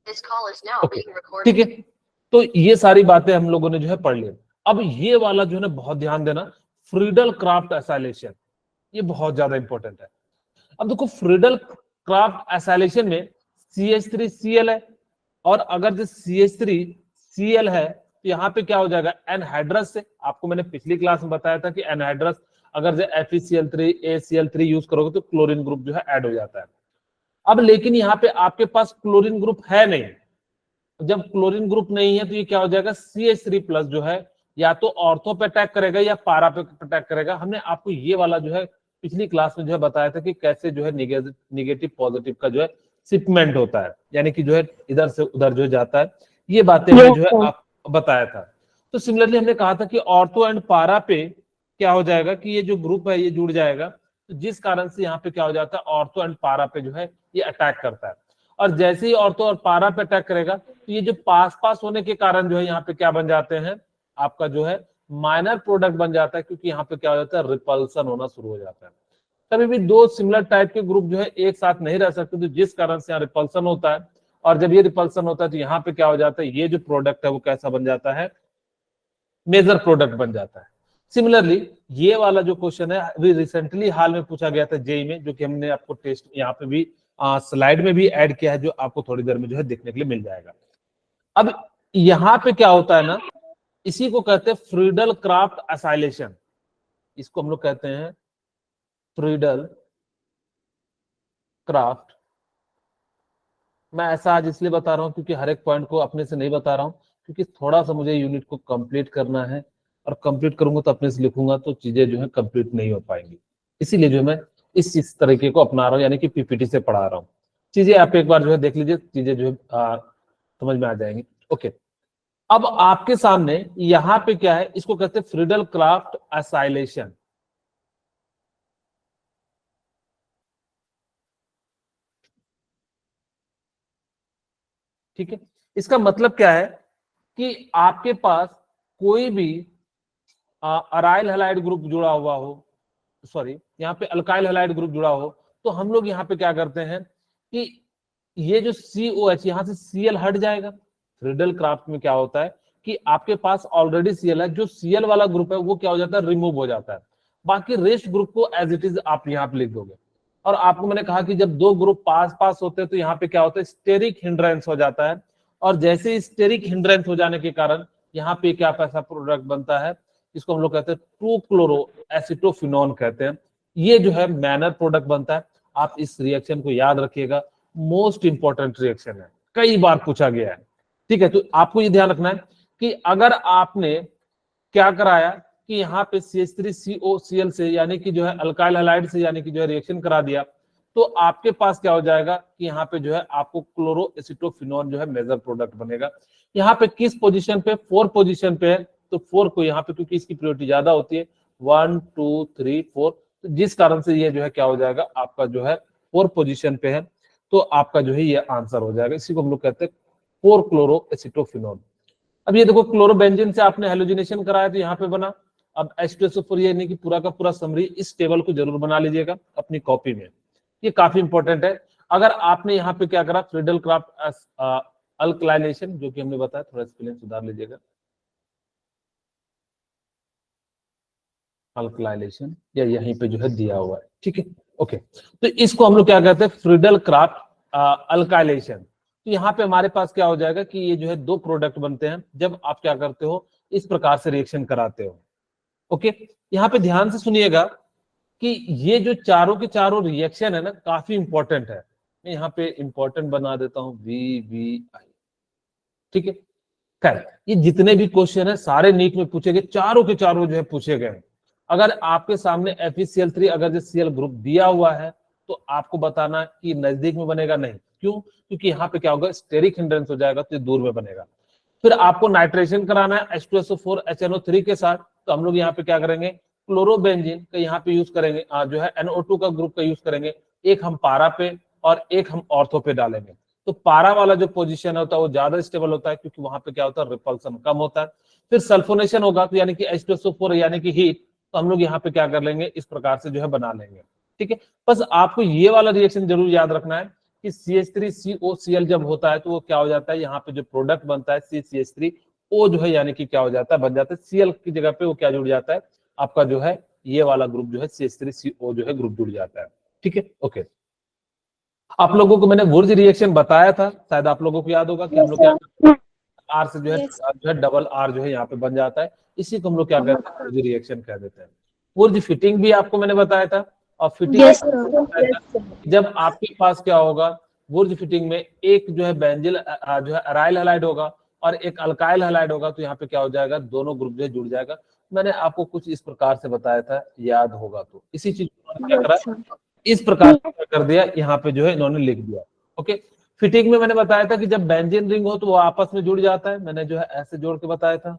Okay, ठीक है। तो ये सारी बातें हम लोगों ने जो है पढ़ ली। अब ये वाला जो है ना बहुत ध्यान देना, फ्रीडल क्राफ्ट एसाइलेशन, ये बहुत ज्यादा इंपॉर्टेंट है। अब देखो फ्रीडल क्राफ्ट एसाइलेशन में CH3Cl है, और अगर जो CH3Cl है तो यहाँ पे क्या हो जाएगा, एनहाइड्रस से, आपको मैंने पिछली क्लास में बताया था कि एनहाइड्रस अगर जो FeCl3 ACl3 यूज करोगे तो क्लोरीन ग्रुप जो है ऐड हो जाता है। अब लेकिन यहाँ पे आपके पास क्लोरीन ग्रुप है नहीं, जब क्लोरीन ग्रुप नहीं है तो ये क्या हो जाएगा, CH3+ जो है या तो ऑर्थो पे अटैक करेगा या पारा पे अटैक करेगा। हमने आपको ये वाला जो है पिछली क्लास में जो है बताया था कि कैसे जो है निगेटिव पॉजिटिव का जो है शिपमेंट होता है, यानी कि जो है इधर से उधर जो जाता है, ये बातें हमने जो है आप बताया था। तो सिमिलरली हमने कहा था कि ऑर्थो एंड पारा पे क्या हो जाएगा कि ये जो ग्रुप है ये जुड़ जाएगा, तो जिस कारण से यहाँ पे क्या हो जाता है, ऑर्थो एंड पारा पे जो है ये अटैक करता है। और जैसे ही ऑर्थो और पारा पे अटैक करेगा तो ये जो पास पास होने के कारण जो है यहाँ पे क्या बन जाते हैं, आपका जो है माइनर प्रोडक्ट बन जाता है, क्योंकि यहाँ पे क्या हो जाता है, रिपल्सन होना शुरू हो जाता है। कभी भी दो सिमिलर टाइप के ग्रुप जो है एक साथ नहीं रह सकते, तो जिस कारण से यहाँ रिपल्सन होता है, और जब ये रिपल्सन होता है तो यहाँ पे क्या हो जाता है, ये जो प्रोडक्ट है वो कैसा बन जाता है, मेजर प्रोडक्ट बन जाता है। सिमिलरली ये वाला जो क्वेश्चन है अभी रिसेंटली हाल में पूछा गया था जेई में, जो कि हमने आपको टेस्ट यहाँ पे भी स्लाइड में भी ऐड किया है, जो आपको थोड़ी देर में जो है देखने के लिए मिल जाएगा। अब यहाँ पे क्या होता है ना, इसी को कहते हैं फ्रीडल क्राफ्ट एसाइलेशन, इसको हम लोग कहते हैं फ्रीडल क्राफ्ट। मैं ऐसा आज इसलिए बता रहा हूं क्योंकि हर एक पॉइंट को अपने से नहीं बता रहा हूं, क्योंकि थोड़ा सा मुझे यूनिट को कंप्लीट करना है, और कंप्लीट करूंगा तो अपने से लिखूंगा तो चीजें जो है कंप्लीट नहीं हो पाएंगी। इसीलिए जो मैं इस तरीके को अपना रहा हूँ, यानी कि PPT से पढ़ा रहा हूँ। चीजें आप एक बार जो है देख लीजिए, चीजें जो है समझ में आ जाएंगी। ओके, अब आपके सामने यहाँ पे क्या है, इसको कहते हैं फ्रीडल क्राफ्ट एसाइलेशन। ठीक है, इसका मतलब क्या है कि आपके पास कोई भी अराइल हैलाइड ग्रुप जुड़ा हुआ हो, सॉरी यहाँ पे अल्काइल हैलाइड ग्रुप जुड़ा हो, तो हम लोग यहाँ पे क्या करते हैं कि ये जो COH यहाँ से Cl हट जाएगा। फ्रीडल क्राफ्ट में क्या होता है कि आपके पास ऑलरेडी Cl है, जो Cl वाला ग्रुप है वो क्या हो जाता है, रिमूव हो जाता है। बाकी रेस्ट ग्रुप को एज इट इज आप यहाँ पे लिख दोगे। और आपको मैंने कहा कि जब दो ग्रुप पास पास होते हैं तो यहाँ पे क्या होता है, स्टेरिक हिंड्रेंस हो जाता है, और जैसे स्टेरिक हिंड्रेंस हो जाने के कारण यहाँ पे क्या ऐसा प्रोडक्ट बनता है, इसको हम लोग कहते हैं 2-क्लोरो एसिटोफिनोन कहते हैं। ये जो है मैनर प्रोडक्ट बनता है। आप इस रिएक्शन को याद रखिएगा, मोस्ट इंपॉर्टेंट रिएक्शन है, कई बार पूछा गया है। ठीक है, तो आपको ये ध्यान रखना है कि अगर आपने क्या कराया कि यहाँ पे CH3COCl से, यानी कि जो है अल्काइल हैलाइड से, यानी कि जो है रिएक्शन करा दिया, तो आपके पास क्या हो जाएगा कि यहाँ पे जो है आपको क्लोरो एसिटोफिनोन जो है मेजर प्रोडक्ट बनेगा। यहाँ पे किस पोजीशन पे, 4 पोजीशन पे है, तो 4 को यहाँ पे, क्योंकि इसकी प्रियोरिटी ज्यादा होती है, 1 2 3 4, तो जिस कारण से ये जो है क्या हो जाएगा, आपका जो है 4 पोजीशन पे है, तो आपका जो है ये आंसर हो जाएगा। इसी को हम लोग कहते हैं 4-क्लोरो एसिटोफिनोन। अब ये देखो क्लोरोबेंजीन से आपने हेलोजिनेशन कराया तो यहाँ पे बना। अब H2SO4, ये नहीं कि पूरा का पूरा समरी, इस टेबल को जरूर बना लीजिएगा अपनी कॉपी में, ये काफी इंपॉर्टेंट है। अगर आपने यहाँ पे क्या करा, फ्रीडल क्राफ्ट अल्कलाइलेशन, जो कि हमने बताया, थोड़ा स्पेलिंग सुधार लीजिएगा, अल्कलाइलेशन, या यहीं पे जो है दिया हुआ है। ठीक है, ओके, तो इसको हम लोग क्या कहते हैं, फ्रीडल क्राफ्ट अल्काइलेशन। तो यहाँ पे हमारे पास क्या हो जाएगा कि ये जो है 2 प्रोडक्ट बनते हैं जब आप क्या करते हो, इस प्रकार से रिएक्शन कराते हो। ओके, यहाँ पे ध्यान से सुनिएगा कि ये जो चारों के चारों रिएक्शन है ना, काफी इंपॉर्टेंट है। मैं यहाँ पे इंपॉर्टेंट बना देता हूँ VVI। ठीक है, खैर ये जितने भी क्वेश्चन है सारे नीट में पूछे गए, चारों के चारों जो है पूछे गए। अगर आपके सामने FeCl3 अगर जो Cl ग्रुप दिया हुआ है तो आपको बताना कि नजदीक में बनेगा, नहीं, क्यों, क्योंकि यहाँ पे क्या होगा, स्टेरिक हिंड्रेंस हो जाएगा तो दूर में बनेगा। फिर आपको नाइट्रेशन कराना है H2SO4 HNO3 के साथ, तो हम लोग यहाँ पे क्या करेंगे, क्लोरोबेंजीन का यहाँ पे यूज करेंगे, जो है NO2 का ग्रुप का यूज करेंगे। एक हम पारा पे और एक हम ऑर्थो पे डालेंगे। तो पारा वाला जो पोजीशन होता है वो ज्यादा स्टेबल होता है, क्योंकि वहां पे क्या होता है, रिपल्सन कम होता है। फिर सल्फोनेशन होगा, तो यानी कि H2SO4 यानी कि हीट, तो हम लोग यहाँ पे क्या कर लेंगे, इस प्रकार से जो है बना लेंगे। ठीक है, बस आपको ये वाला रिएक्शन जरूर याद रखना है कि CH3COCl जब होता है तो वो क्या हो जाता है, यहाँ पे जो प्रोडक्ट बनता है CH3O जो है यानी कि क्या हो जाता है, बन जाता है Cl की जगह पे वो क्या जुड़ जाता है, आपका जो है ये वाला ग्रुप जो है CH3CO जो है ग्रुप जुड़ जाता है। ठीक है, ओके। आप लोगों को मैंने वुर्ज रिएक्शन बताया था, शायद आप लोगों को याद होगा कि हम लोग क्या आर से जो है डबल आर जो है यहाँ पे बन जाता है, इसी को हम लोग क्या कहते हैं, वुर्ज रिएक्शन कह देते हैं। वुर्ज फिटिंग भी आपको मैंने बताया था, और फिटिंग जब आपके पास क्या होगा, वुर्ज फिटिंग में एक जो है बेंजिल जो है अराइल हैलाइड होगा और एक अल्काइल हैलाइड होगा, तो यहाँ पे क्या हो जाएगा, दोनों ग्रुप जो है जुड़ जाएगा। मैंने आपको कुछ इस प्रकार से बताया था, याद होगा तो। इसी चीज को क्या करा, इस प्रकार से कर दिया, यहाँ पे जो है इन्होंने लिख दिया। ओके, फिटिंग में मैंने बताया था कि जब बेंजीन रिंग हो तो वो आपस में जुड़ जाता है, मैंने जो है ऐसे जोड़ के बताया था।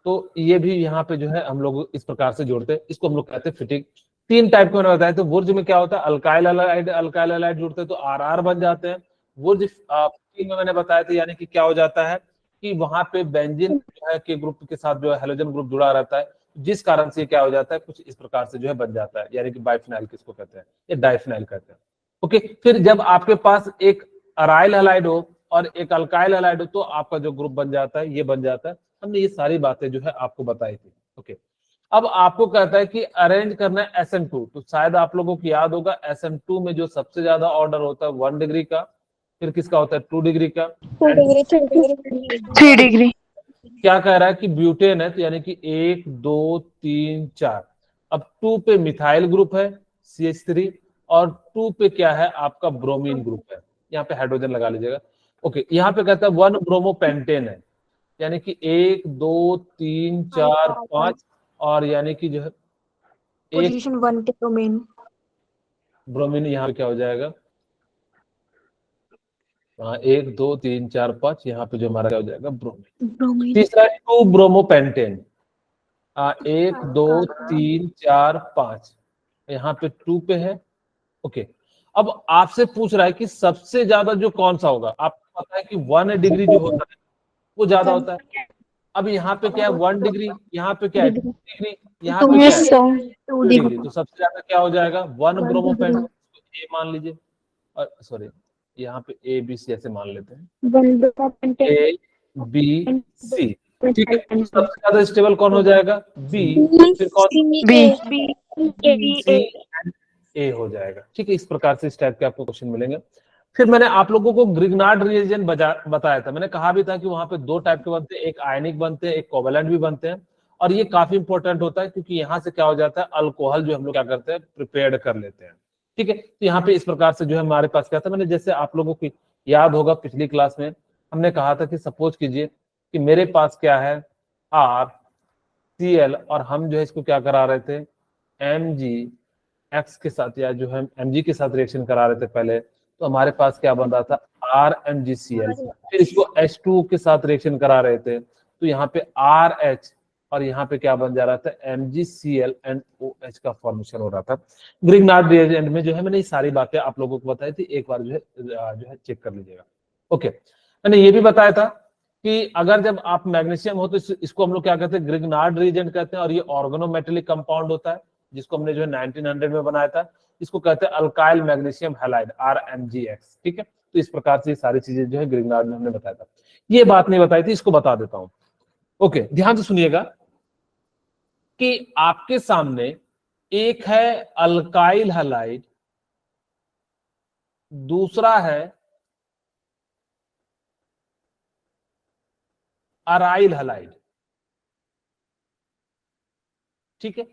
तो ये भी यहाँ पे जो है हम लोग इस प्रकार से जोड़ते हैं, इसको हम लोग कहते हैं फिटिंग। 3 टाइप के मैंने बताया, तो वुर्ज में क्या होता है, अल्काइल हैलाइड जुड़ते हैं तो आर बन जाते हैं। वुर्ज फिटिंग में मैंने बताया था, यानी कि क्या हो जाता है कि वहां पे बेंजीन जो है के ग्रुप के साथ जो है हेलोजन ग्रुप जुड़ा रहता है, जिस कारण से क्या हो जाता है, कुछ इस प्रकार से जो है बन जाता है, यानी कि बाइफिनाइल किसको कहते हैं, ये डाइफिनाइल कहते हैं। ओके, फिर जब आपके पास एक अराइल हैलाइड हो और एक अल्काइल हैलाइड हो तो आपका जो ग्रुप बन जाता है, ये बन जाता है। हमने ये सारी बातें जो है आपको बताई थी। ओके, अब आपको कहता है कि अरेंज करना है SN2, तो शायद आप लोगों को याद होगा SN2 में जो सबसे ज्यादा ऑर्डर होता है 1 डिग्री का, फिर किसका होता है 2 डिग्री का, 3 डिग्री। क्या कह रहा है कि ब्यूटेन है, तो यानी कि 1 2 3 4। अब 2 पे मिथाइल ग्रुप है CH3, और 2 पे क्या है आपका ब्रोमीन ग्रुप है, यहाँ पे हाइड्रोजन लगा लीजिएगा। ओके, यहाँ पे कहता है 1 ब्रोमोपेंटेन है, यानी कि 1 2 3 4 5, और यानी कि जो है पोजीशन 1 पे ब्रोमीन। ब्रोमीन यहाँ पे क्या हो जाएगा, 1 2 3 4 5, यहाँ पे जो हमारा क्या हो जाएगा, ब्रोमीन। तीसरा है 2 ब्रोमोपेंटेन, 1 2 3 4 5, यहाँ पे 2 पे है। ओके, अब आपसे पूछ रहा है कि सबसे ज्यादा जो कौन सा होगा, आपको पता है कि 1 डिग्री जो होता है वो ज्यादा होता है। अब यहाँ पे क्या है 1 डिग्री, यहाँ पे क्या है 2 डिग्री, यहाँ पे क्या है 2 डिग्री, तो सबसे ज्यादा क्या हो जाएगा 1 ब्रोमोपेंटेन, ए मान लीजिए, और सॉरी यहाँ पे ABC ऐसे मान लेते हैं, ABC। ठीक है, तो सबसे ज्यादा स्टेबल कौन हो जाएगा, B, फिर कौन, C एंड A हो जाएगा। ठीक है, इस प्रकार से इस टाइप के आपको क्वेश्चन मिलेंगे। फिर मैंने आप लोगों को ग्रिग्नार्ड रिएजेंट बताया था, मैंने कहा भी था कि वहां पे 2 टाइप के बनते हैं, एक आयनिक बनते हैं, एक कोवेलेंट भी बनते हैं, और ये काफी इंपॉर्टेंट होता है क्योंकि यहाँ से क्या हो जाता है, अल्कोहल जो हम लोग क्या करते हैं, प्रिपेयर कर लेते हैं। ठीक है, तो यहाँ पे इस प्रकार से जो है हमारे पास क्या था, मैंने जैसे आप लोगों को याद होगा पिछली क्लास में हमने कहा था कि सपोज कीजिए कि मेरे पास क्या है RCl, और हम जो है इसको क्या करा रहे थे, MgX के साथ, या जो है Mg के साथ रिएक्शन करा रहे थे पहले, तो हमारे पास क्या बन रहा था RMgCl, फिर इसको H2 के साथ रिएक्शन करा रहे थे, तो यहाँ पे RH, और यहाँ पे क्या बन जा रहा था MgCl एंड OH का फॉर्मेशन हो रहा था। ग्रिग्नार्ड रिएजेंट में जो है मैंने ये सारी बातें आप लोगों को बताई थी, एक बार जो है चेक कर लीजिएगा। ओके, मैंने ये भी बताया था कि अगर जब आप मैग्नीशियम हो तो इसको हम लोग क्या कहते हैं, ग्रिग्नार्ड रिएजेंट कहते हैं, और ये ऑर्गेनोमेटेलिक कंपाउंड होता है जिसको हमने जो है 1900 में बनाया था, इसको कहते हैं अल्काइल मैग्नीशियम हैलाइड RMgX। ठीक है, तो इस प्रकार से सारी चीजें जो है ग्रिग्नार्ड में हमने बताया था। ये बात नहीं बताई थी, इसको बता देता हूं। ओके, ध्यान से सुनिएगा कि आपके सामने एक है अल्काइल हैलाइड, दूसरा है अराइल हैलाइड। ठीक है,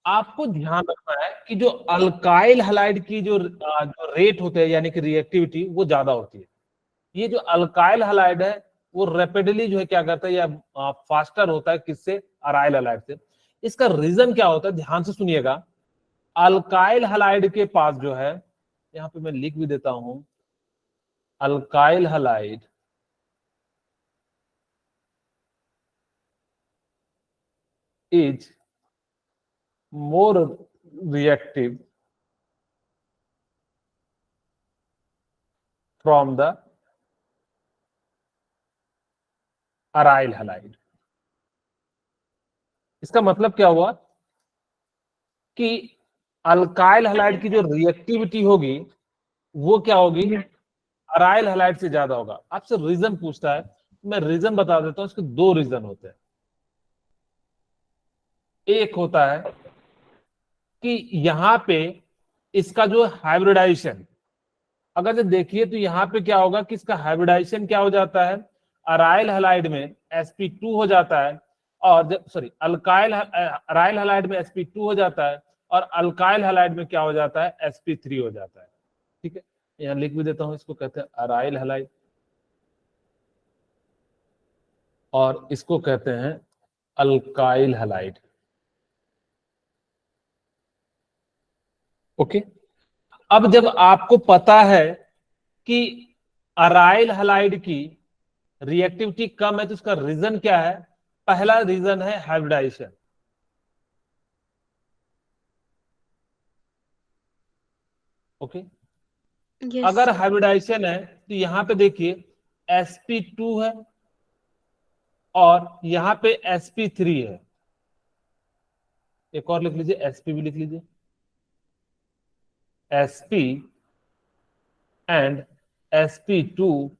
आपको ध्यान रखना है कि जो अल्काइल हैलाइड की जो रेट होते हैं यानी कि रिएक्टिविटी वो ज्यादा होती है। ये जो अल्काइल हैलाइड है वो रैपिडली जो है क्या करता है या फास्टर होता है किससे, अराइल हैलाइड से। इसका रीजन क्या होता है, ध्यान से सुनिएगा। अल्काइल हैलाइड के पास जो है, यहाँ पे मैं लिख भी देता हूं, alkyl halide is more reactive from the aryl halide. इसका मतलब क्या हुआ कि अल्काइल हैलाइड की जो रिएक्टिविटी होगी वो क्या होगी, अराइल हैलाइड से ज्यादा होगा। आपसे रीजन पूछता है, मैं रीजन बता देता हूं। इसके दो रीजन होते हैं। एक होता है कि यहां पे इसका जो हाइब्रिडाइजेशन, अगर जो देखिए तो यहाँ पे क्या होगा कि इसका हाइब्रिडाइजेशन क्या हो जाता है, अराइल हैलाइड में sp2 हो जाता है, और सॉरी अल्काइल अराइल हैलाइड में sp2 हो जाता है, और अल्काइल हैलाइड में क्या हो जाता है, sp3 हो जाता है। ठीक है, यहाँ लिख भी देता हूं, इसको कहते हैं अराइल हैलाइड और इसको कहते हैं अल्काइल हैलाइड। ओके, अब जब आपको पता है कि अराइल हैलाइड की रिएक्टिविटी कम है तो इसका रीजन क्या है, पहला रीजन है हाइब्रिडाइजेशन। Okay, Yes. अगर हाइब्रिडाइजेशन है तो यहां पे देखिए sp2 है और यहां पे sp3 है। एक और लिख लीजिए, sp भी लिख लीजिए, sp and sp2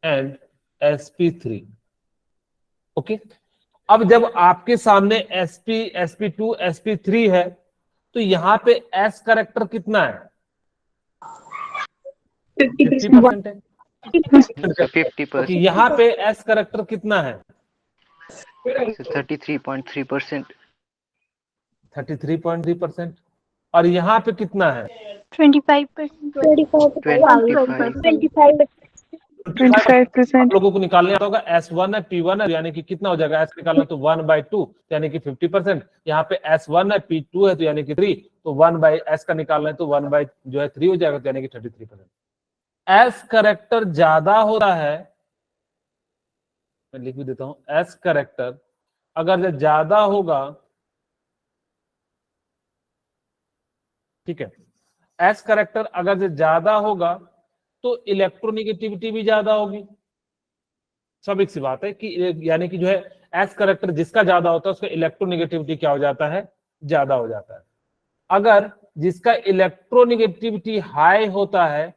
and sp3। Okay, अब जब आपके सामने sp sp2 sp3 है तो यहाँ पे s करेक्टर कितना है, 50% है। 50%. ओके, यहाँ पे s करेक्टर कितना है, 33.3%. 33.3%। और यहाँ पे कितना है, 25%. 25%। आप लोगों को निकालने आता होगा, S1 है P1 है, यानी कि कितना हो जाएगा, S निकालना तो 1/2 यानी कि 50%। यहाँ पे S1 है P2 है तो यानी कि 3, तो 1/S का निकालना है तो 1/3 हो जाएगा, तो यानी कि 33%। S करेक्टर ज्यादा हो रहा है, मैं लिख भी देता हूं, S करेक्टर अगर ज्यादा होगा, ठीक है, S करेक्टर अगर ज्यादा होगा तो इलेक्ट्रोनिगेटिविटी भी ज्यादा होगी। सब एक सी बात है कि यानी कि जो है एस करेक्टर जिसका ज्यादा होता है उसका इलेक्ट्रोनिगेटिविटी क्या हो जाता है, ज्यादा हो जाता है। अगर जिसका इलेक्ट्रोनिगेटिविटी हाई होता है,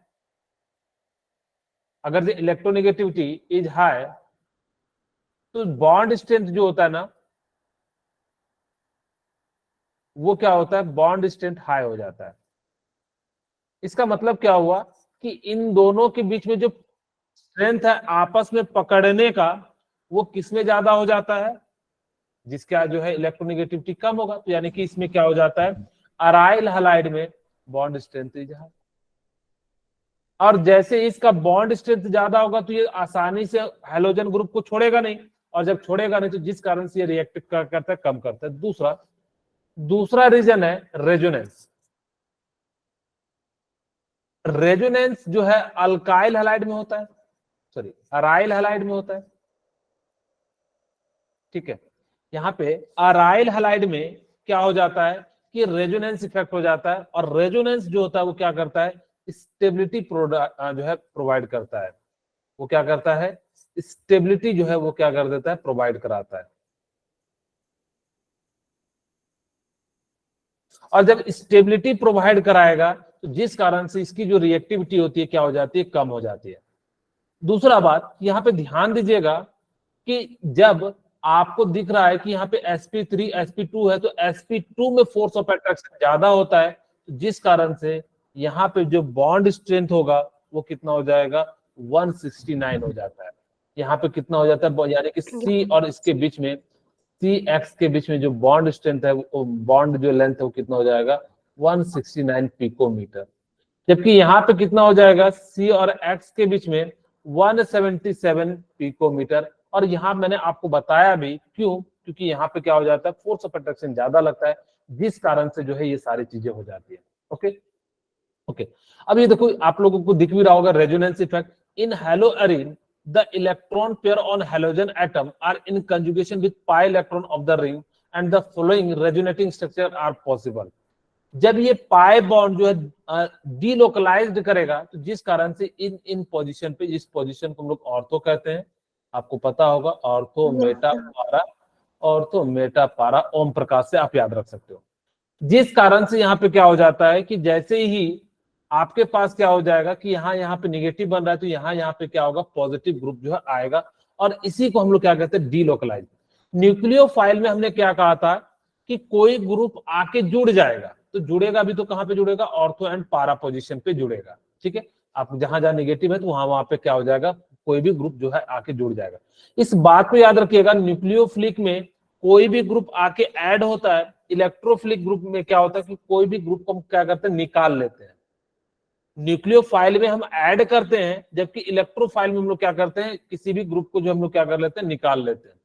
अगर इलेक्ट्रोनिगेटिविटी इज हाई तो बॉन्ड स्ट्रेंथ जो होता है ना वो क्या होता है, बॉन्ड स्ट्रेंथ हाई हो जाता है। इसका मतलब क्या हुआ कि इन दोनों के बीच में जो स्ट्रेंथ है आपस में पकड़ने का, वो किसमें ज्यादा हो जाता है, जिसका जो है इलेक्ट्रोनिगेटिविटी कम होगा। तो यानी कि इसमें क्या हो जाता है, अराइल हैलाइड में बॉन्ड स्ट्रेंथ इज हाई। और जैसे इसका बॉन्ड स्ट्रेंथ ज्यादा होगा तो ये आसानी से हेलोजन ग्रुप को छोड़ेगा नहीं, और जब छोड़ेगा नहीं तो जिस कारण से ये रिएक्ट करता है, कम करता है। दूसरा रीजन है रेजोनेंस। रेजोनेंस जो है अल्काइल हैलाइड में होता है, सॉरी अराइल हैलाइड में होता है। ठीक है, यहाँ पे अराइल हैलाइड में क्या हो जाता है कि रेजोनेंस इफेक्ट हो जाता है, और रेजोनेंस जो होता है वो क्या करता है, स्टेबिलिटी जो है प्रोवाइड करता है। वो क्या करता है, स्टेबिलिटी जो है वो क्या कर देता है, प्रोवाइड कराता है। और जब स्टेबिलिटी प्रोवाइड कराएगा तो जिस कारण से इसकी जो रिएक्टिविटी होती है क्या हो जाती है, कम हो जाती है। दूसरा बात यहाँ पे ध्यान दीजिएगा कि जब आपको दिख रहा है कि यहाँ पे sp3 sp2 है तो sp2 में फोर्स ऑफ अट्रैक्शन ज्यादा होता है, तो जिस कारण से यहाँ पे जो बॉन्ड स्ट्रेंथ होगा वो कितना हो जाएगा, 169 हो जाता है। यहाँ पे कितना हो जाता है, यानी कि C और इसके बीच में, CX के बीच में जो बॉन्ड स्ट्रेंथ है, वो बॉन्ड जो लेंथ है वो कितना हो जाएगा, 169 पिकोमीटर। जबकि यहाँ पे कितना हो जाएगा, C और X के बीच में 177 पिकोमीटर। और यहाँ मैंने आपको बताया भी क्यों, क्योंकि यहाँ पे क्या हो जाता है, फोर्स ऑफ अट्रैक्शन ज्यादा लगता है, जिस कारण से जो है ये सारी चीजें हो जाती है। ओके ओके, अब ये देखो आप लोगों को दिख भी रहा होगा resonance effect in haloarene, the electron pair on halogen atom are in conjugation with pi electron of the ring and the following resonating structure are possible। जब ये पाई बॉन्ड जो है डीलोकलाइज्ड करेगा तो जिस कारण से इन इन पोजीशन पे, जिस पोजीशन को हम लोग ऑर्थो कहते हैं, आपको पता होगा, ऑर्थो मेटा पारा, ऑर्थो मेटा पारा ओम प्रकाश से आप याद रख सकते हो। जिस कारण से यहाँ पे क्या हो जाता है कि जैसे ही आपके पास क्या हो जाएगा कि यहाँ पे निगेटिव बन रहा है, तो यहाँ पे क्या होगा, पॉजिटिव ग्रुप जो है आएगा, और इसी को हम लोग क्या कहते हैं, डीलोकलाइज। न्यूक्लियोफाइल में हमने क्या कहा था कि कोई ग्रुप आके जुड़ जाएगा, तो जुड़ेगा भी तो कहाँ पे जुड़ेगा, ऑर्थो एंड पारा पोजीशन पे जुड़ेगा। ठीक है, आप जहां जहां निगेटिव है तो वहां पे क्या हो जाएगा, कोई भी ग्रुप जो है आके जुड़ जाएगा। इस बात को याद रखिएगा, न्यूक्लियोफिलिक में कोई भी ग्रुप आके ऐड होता है, इलेक्ट्रोफिलिक ग्रुप में क्या होता है कि कोई भी ग्रुप को हम क्या करते हैं, निकाल लेते हैं। न्यूक्लियोफाइल में हम ऐड करते हैं, जबकि इलेक्ट्रोफाइल में हम लोग क्या करते हैं, किसी भी ग्रुप को जो हम लोग क्या कर लेते हैं, निकाल लेते हैं।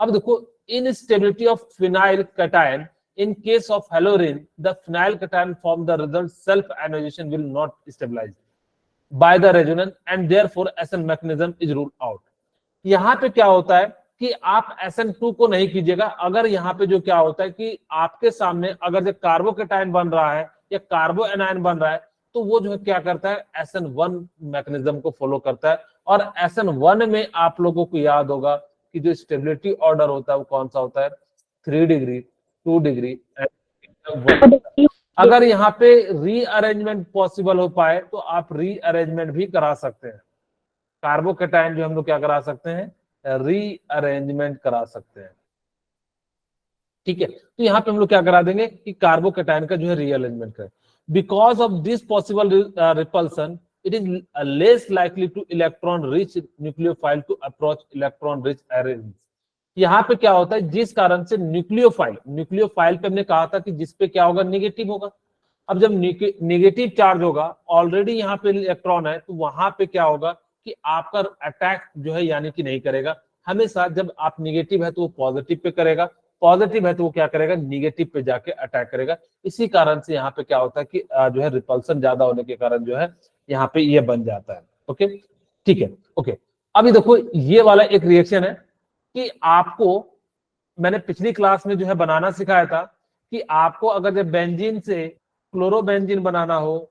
अब देखो, instability of phenyl cation in case of halorine, the phenyl cation form the result self ionization will not stabilize by the resonance and therefore SN mechanism is ruled out। यहाँ पे क्या होता है कि आप SN2 को नहीं कीजिएगा, अगर यहाँ पे जो क्या होता है कि आपके सामने अगर जो कार्बोकेटाइन बन रहा है या कार्बो एनायन बन रहा है, तो वो जो है क्या करता है, SN1 मैकेनिज्म को फॉलो करता है। और SN1 में आप लोगों को याद होगा कि जो स्टेबिलिटी ऑर्डर होता है वो कौन सा होता है, 3 डिग्री, 2 डिग्री एंड 1। अगर यहाँ पे रीअरेंजमेंट पॉसिबल हो पाए तो आप रीअरेंजमेंट भी करा सकते हैं, कार्बोकेटाइन जो हम लोग क्या करा सकते हैं, रीअरेंजमेंट करा सकते हैं। ठीक है, तो यहाँ पे हम लोग क्या करा देंगे कि कार्बोकेटाइन का जो है रीअरेंजमेंट करें। Because of this possible repulsion, it is less likely to electron rich nucleophile to approach electron rich arrays। यहाँ पे क्या होता है, जिस कारण से न्यूक्लियोफाइल पे हमने कहा था कि जिसपे क्या होगा, निगेटिव होगा। अब जब निगेटिव चार्ज होगा, ऑलरेडी यहाँ पे इलेक्ट्रॉन है, तो वहां पे क्या होगा कि आपका अटैक जो है यानी कि नहीं करेगा। हमेशा जब आप निगेटिव है तो वो पॉजिटिव पे करेगा, पॉजिटिव है तो वो क्या करेगा, निगेटिव पे जाके अटैक करेगा। इसी कारण से यहाँ पे क्या होता है कि जो है रिपल्सन ज्यादा होने के कारण जो है यहाँ पे ये बन जाता है। ओके, ठीक है, ओके। अभी देखो, ये वाला एक रिएक्शन है कि आपको मैंने पिछली क्लास में जो है बनाना सिखाया था कि आपको अगर जब बेंजीन से क्लोरोबेंजीन बनाना हो,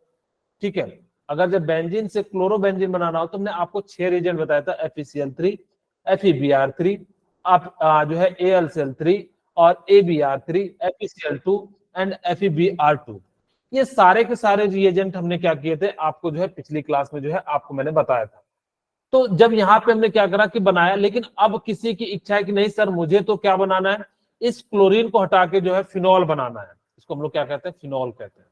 ठीक है, अगर जब बेंजीन से क्लोरोबेंजीन बनाना हो तो हमने आपको 6 रिएजेंट बताया था, FeCl3, FeBr3, आप जो है AlCl3 और AbR3, FeCl2 एंड FeBr2। ये सारे के सारे रिएजेंट हमने क्या किए थे, आपको जो है पिछली क्लास में जो है आपको मैंने बताया था। तो जब यहाँ पे हमने क्या करा कि बनाया, लेकिन अब किसी की इच्छा है कि नहीं सर मुझे तो क्या बनाना है, इस क्लोरीन को हटा के जो है फिनॉल बनाना है। इसको हम लोग क्या कहते हैं, फिनॉल कहते हैं।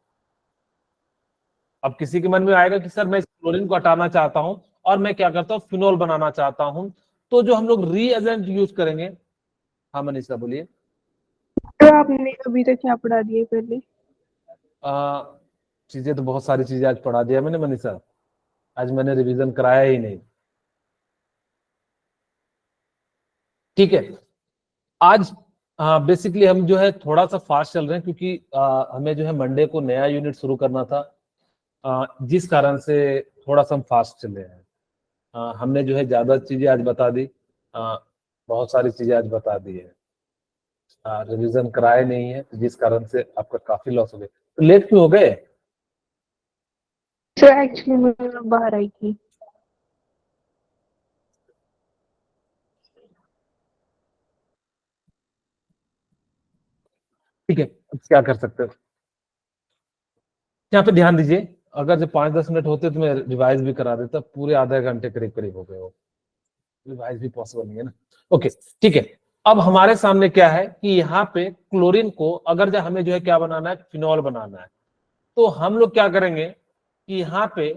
अब किसी के मन में आएगा कि सर मैं इस क्लोरीन को हटाना चाहता हूं और मैं क्या करता हूँ, फिनॉल बनाना चाहता हूं, तो जो हम लोग रीएजेंट यूज करेंगे। हाँ मनीषा बोलिए। तो आपने अभी तक क्या पढ़ा दिया पहले? चीजें तो बहुत सारी चीजें आज पढ़ा दिया मैंने मनीषा, आज मैंने रिवीजन कराया ही नहीं। ठीक है, आज बेसिकली हम जो है थोड़ा सा फास्ट चल रहे हैं क्योंकि हमें जो है मंडे को नया यूनिट शुरू करना था, जिस कारण से थोड़ा सा हम फास्ट चल रहे हैं। हमने जो है ज्यादा चीजें आज बता दी, बहुत सारी चीजें आज बता दी है, रिवीजन कराए नहीं है, जिस कारण से आपका काफी लॉस हो गया। तो लेट क्यों हो गए? सर एक्चुअली मैं बाहर आई थी। ठीक है, अब क्या कर सकते हो, यहाँ पे ध्यान दीजिए। अगर जो 5-10 मिनट होते तो मैं रिवाइज भी करा देता, पूरे आधे घंटे करीब करीब हो गए हो, रिवाइज भी पॉसिबल नहीं है ना। ओके, ठीक है। अब हमारे सामने क्या है कि यहाँ पे क्लोरीन को अगर जो हमें जो है क्या बनाना है, फिनॉल बनाना है, तो हम लोग क्या करेंगे कि यहाँ पे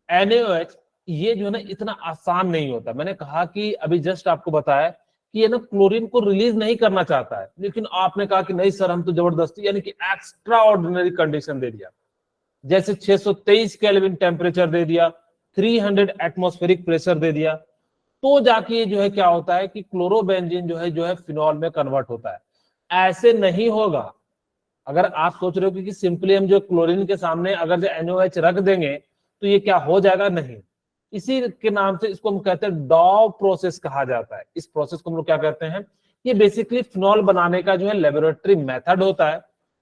NaOH, ये जो है ना इतना आसान नहीं होता। मैंने कहा कि अभी जस्ट आपको बताया कि ये ना क्लोरीन को रिलीज नहीं करना चाहता है, लेकिन आपने कहा कि नहीं सर हम तो जबरदस्ती यानी कि एक्स्ट्रा ऑर्डिनरी कंडीशन दे दिया, जैसे 623 केल्विन टेम्परेचर दे दिया, 300 एटमॉस्फेरिक प्रेशर दे दिया, तो जाके जो है क्या होता है कि क्लोरोबेंजीन जो है फिनॉल में कन्वर्ट होता है। ऐसे नहीं होगा। अगर आप सोच रहे हो कि सिंपली हम जो क्लोरीन के सामने अगर जो NaOH रख देंगे तो ये क्या हो जाएगा, नहीं। इसी के नाम से इसको हम कहते हैं डॉव प्रोसेस कहा जाता है। इस प्रोसेस को हम लोग क्या कहते हैं, ये बेसिकली फिनॉल बनाने का जो है लेबोरेटरी मेथड होता है,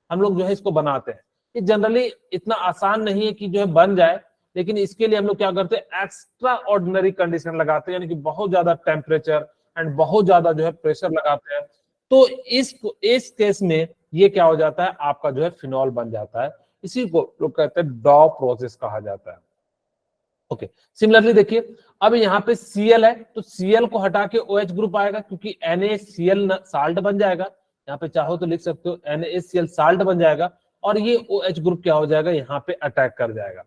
हम लोग जो है इसको बनाते हैं। ये जनरली इतना आसान नहीं है कि जो है बन जाए, लेकिन इसके लिए हम लोग क्या करते हैं, एक्स्ट्रा ऑर्डिनरी कंडीशन लगाते हैं, यानी कि बहुत ज्यादा टेम्परेचर एंड बहुत ज्यादा जो है प्रेशर लगाते हैं। तो इस केस में ये क्या हो जाता है, आपका जो है फिनॉल बन जाता है। इसी को लोग कहते हैं डॉ प्रोसेस कहा जाता है। ओके, सिमिलरली देखिए अब यहाँ पे Cl है, तो Cl को हटा के OH ग्रुप आएगा, क्योंकि NaCl साल्ट बन जाएगा। यहाँ पे चाहो तो लिख सकते हो NaCl साल्ट बन जाएगा, और ये OH ग्रुप क्या हो जाएगा, यहाँ पे अटैक कर जाएगा।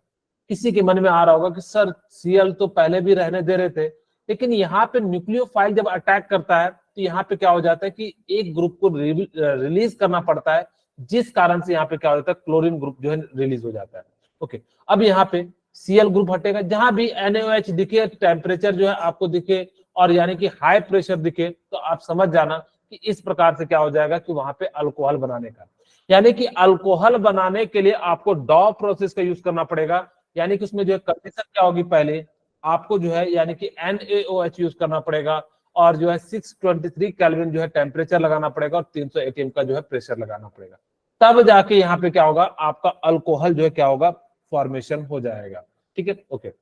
किसी के मन में आ रहा होगा कि सर Cl तो पहले भी रहने दे रहे थे, लेकिन यहाँ पे न्यूक्लियोफाइल जब अटैक करता है तो यहाँ पे क्या हो जाता है कि एक ग्रुप को रिलीज करना पड़ता है, जिस कारण से यहाँ पे क्या हो जाता है, क्लोरीन ग्रुप जो है रिलीज हो जाता है। ओके, अब यहाँ पे Cl ग्रुप हटेगा, जहां भी NaOH दिखे, टेम्परेचर जो है आपको दिखे और यानी कि हाई प्रेशर दिखे, तो आप समझ जाना कि इस प्रकार से क्या हो जाएगा कि वहां पे अल्कोहल बनाने का, यानी कि अल्कोहल बनाने के लिए आपको डॉ प्रोसेस का यूज करना पड़ेगा। यानी कि उसमें जो है कंडीशन क्या होगी, पहले आपको जो है यानी कि NaOH यूज करना पड़ेगा, और जो है 623 केल्विन जो है टेम्परेचर लगाना पड़ेगा, और 300 atm का जो है प्रेशर लगाना पड़ेगा, तब जाके यहाँ पे क्या होगा, आपका अल्कोहल जो है क्या होगा, फॉर्मेशन हो जाएगा। ठीक है, ओके।